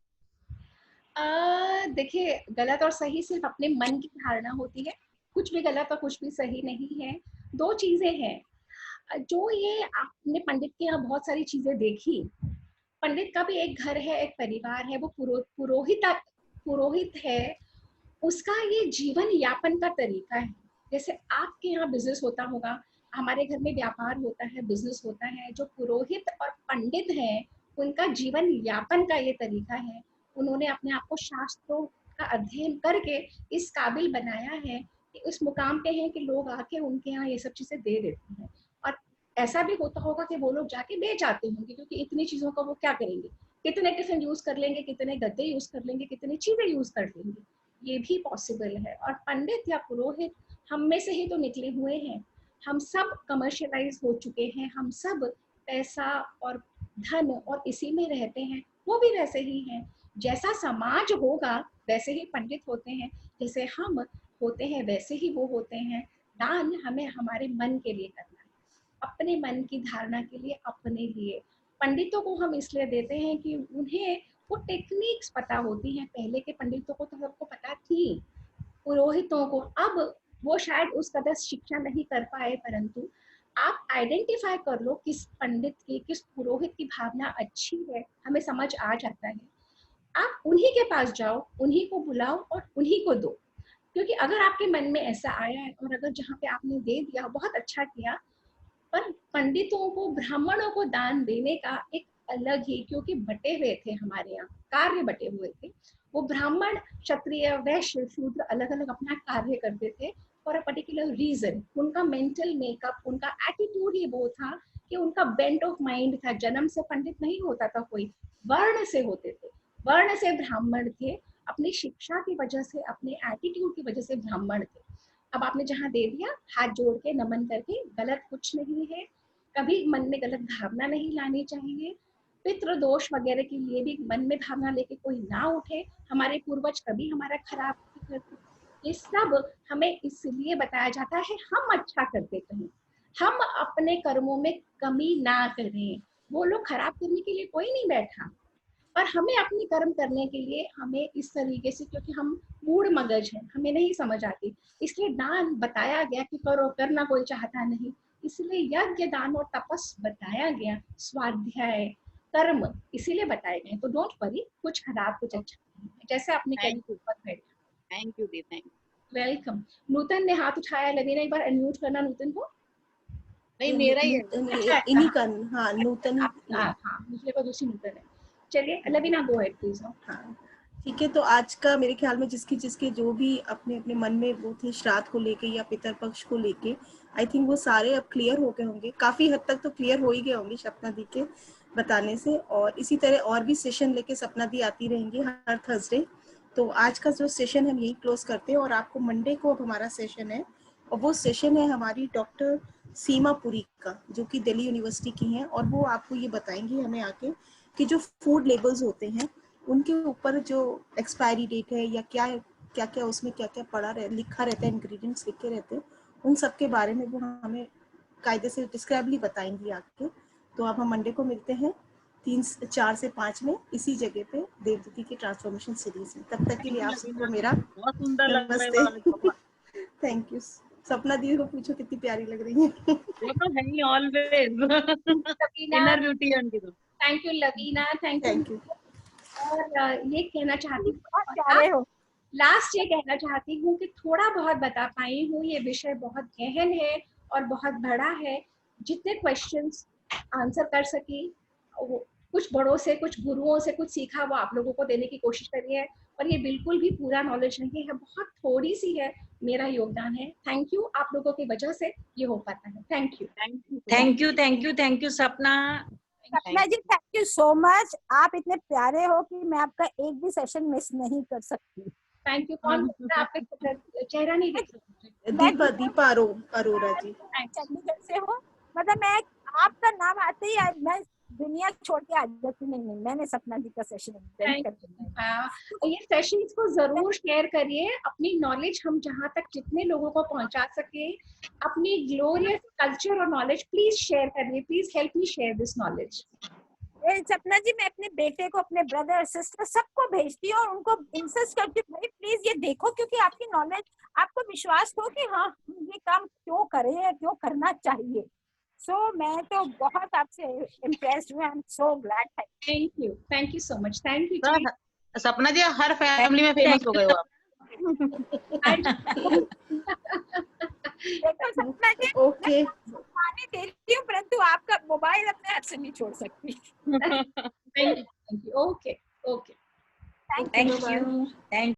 देखिए, गलत और सही सिर्फ अपने मन की धारणा होती है, कुछ भी गलत और कुछ भी सही नहीं है। दो चीजें हैं जो ये आपने पंडित के यहाँ बहुत सारी चीजें देखी। पंडित का भी एक घर है, एक परिवार है, वो पुरोहित है, उसका ये जीवन यापन का तरीका है। जैसे आपके यहाँ बिजनेस होता होगा, हमारे घर में व्यापार होता है, बिजनेस होता है। जो पुरोहित और पंडित हैं, उनका जीवन यापन का ये तरीका है। उन्होंने अपने आप को शास्त्रों का अध्ययन करके इस काबिल बनाया है कि उस मुकाम पे हैं कि लोग आके उनके यहाँ ये सब चीजें दे देते हैं। और ऐसा भी होता होगा कि वो लोग जाके बेच आते होंगे, क्योंकि इतनी चीजों का वो क्या करेंगे, कितने टिफिन यूज कर लेंगे, कितने गद्दे यूज कर लेंगे, कितनी चीजें यूज कर लेंगे, ये भी पॉसिबल है। और पंडित या पुरोहित हम में से ही तो निकले हुए हैं। हम सब कमर्शियलाइज हो चुके हैं, हम सब पैसा और धन और इसी में रहते हैं। वो भी वैसे ही हैं, जैसा समाज होगा वैसे ही पंडित होते हैं, जैसे हम होते हैं वैसे ही वो होते हैं। दान हमें हमारे मन के लिए करना है, अपने मन की धारणा के लिए, अपने लिए। पंडितों को हम इसलिए देते हैं कि उन्हें वो टेक्निक्स पता होती हैं। पहले के पंडितों को तो सबको पता थी, पुरोहितों को अब वो शायद उस कदर शिक्षा नहीं कर पाए, परंतु आप आइडेंटिफाई कर लो किस पंडित की, किस पुरोहित की भावना अच्छी है, हमें समझ आ जाता है। आप उन्हीं के पास जाओ, उन्हीं को बुलाओ और उन्हीं को दो। क्योंकि अगर आपके मन में ऐसा आया है और अगर जहाँ पे आपने दे दिया बहुत अच्छा किया, पर पंडितों को, ब्राह्मणों को दान देने का एक अलग ही, क्योंकि बटे हुए थे हमारे यहाँ, कार्य बटे हुए थे। वो ब्राह्मण, क्षत्रिय, वैश्य, शूद्र अलग अलग अपना कार्य करते थे फॉर अ पर्टिकुलर रीजन। उनका मेंटल मेकअप, उनका एटीट्यूड ही वो था कि उनका बेंट ऑफ माइंड था। जन्म से पंडित नहीं होता था कोई, वर्ण से होते थे, वर्ण से ब्राह्मण थे, अपनी शिक्षा की वजह से, अपने एटीट्यूड की वजह से ब्राह्मण थे। अब आपने जहाँ दे दिया, हाथ जोड़ के नमन करके, गलत कुछ नहीं है। कभी मन में गलत भावना नहीं लानी चाहिए। पितृ दोष वगैरह के लिए भी मन में भावना लेके कोई ना उठे, हमारे पूर्वज कभी हमारा खराब नहीं करते। ये सब हमें इसलिए बताया जाता है हम अच्छा करते कहें, हम अपने कर्मों में कमी ना करें। वो लोग खराब करने के लिए कोई नहीं बैठा, पर हमें अपनी कर्म करने के लिए हमें इस तरीके से, क्योंकि हम मूढ़ मगज हैं, हमें नहीं समझ आती, इसलिए दान बताया गया कि करो, करना कोई चाहता नहीं, इसलिए यज्ञ, दान और तपस बताया गया, स्वाध्याय, कर्म इसीलिए बताए गए। तो डोंट वरी, कुछ खराब कुछ अच्छा नहीं है, जैसे आपने कभी ऊपर बैठा। थैंक यू दी, थैंक यू। वेलकम। नूतन ने हाथ उठाया, लवीना एक बार अनम्यूट करना नूतन को। नहीं मेरा ही है। अच्छा, इन्हीं का, हाँ नूतन। हाँ दूसरे को दूसरी नूतन है। चलिए लवीना, गो अहेड प्लीज। हाँ ठीक है, तो आज का मेरे ख्याल में जिसके जो भी अपने अपने मन में वो थे श्राद्ध को लेके या पितर पक्ष को लेके, आई थिंक वो सारे अब क्लियर हो गए होंगे, काफी हद तक तो क्लियर हो ही गए होंगे सपना दी के बताने से। और इसी तरह और भी सेशन लेके सपना दी आती रहेंगी हर थर्सडे। तो आज का जो सेशन हम यही क्लोज करते हैं, और आपको मंडे को अब हमारा सेशन है, और वो सेशन है हमारी डॉक्टर सीमा पुरी का, जो कि दिल्ली यूनिवर्सिटी की हैं, और वो आपको ये बताएंगी हमें आके कि जो फूड लेबल्स होते हैं उनके ऊपर जो एक्सपायरी डेट है या क्या क्या उसमें क्या क्या पड़ा लिखा रहता है, इंग्रेडिएंट्स लिखे रहते हैं, उन सब के बारे में वो हमें कायदे से डिस्क्राइबली बताएंगी आके। तो अब हम मंडे को मिलते हैं 4 से 5 में इसी जगह पे देवदूती की ट्रांसफॉर्मेशन सीरीज में। तब तक के लिए आप सबको मेरा बहुत सुंदर लग रहा है नमस्ते। वाला कपड़ा। Thank you. सपना दी को पूछो कितनी प्यारी लग रही है। वो तो है ही ऑलवेज, इनर ब्यूटी है उनकी तो। Thank you Lavina, thank you. और ये कहना चाहती हूँ, लास्ट ये कहना चाहती हूँ कि थोड़ा बहुत बता पाई हूँ, ये विषय बहुत गहन है और बहुत बड़ा है। जितने क्वेश्चंस आंसर कर सकी, कुछ बड़ों से, कुछ गुरुओं से कुछ सीखा, वो आप लोगों को देने की कोशिश करी है। और ये बिल्कुल भी पूरा नॉलेज नहीं है, बहुत थोड़ी सी है, मेरा योगदान है। थैंक यू, आप लोगों की वजह से ये हो पाता है। Thank you, thank you, thank you, thank you सपना। सपना ji thank you so much, आप इतने प्यारे हो कि मैं आपका एक भी सेशन मिस नहीं कर सकती। Thank you. कौन आपका चेहरा नहीं देख सकती? दीपा अरोरा जी। चंडीगढ़ से हो, मतलब मैं आपका नाम आते ही मैं दुनिया छोड़ के आ जाती, नहीं मैंने सपना जी का सेशन अटेंड कर लिया है। ये सेशंस को जरूर शेयर करिए, अपनी नॉलेज हम जहाँ तक जितने लोगों को पहुंचा सके, अपनी ग्लोरियस कल्चर और नॉलेज प्लीज शेयर करिए, please help me share this knowledge. सपना जी मैं अपने बेटे को, अपने ब्रदर और सिस्टर सबको भेजती हूँ और उनको इंसिस्ट करती हूँ भाई प्लीज ये देखो, क्योंकि आपकी नॉलेज, आपको विश्वास हो कि हाँ ये काम क्यों करें, क्यों करना चाहिए। सो मैं तो बहुत आपसे इम्प्रेस्ड हूँ, I am so glad. Thank you so much, thank you जी। सपना जी हर फैमिली में फेमस हो गए हो आप। देखो सपना जी, ओके, पानी दे रही हूँ परंतु आपका मोबाइल अपने हाथ से नहीं छोड़ सकती। Thank you, okay okay, thank you. Thank you.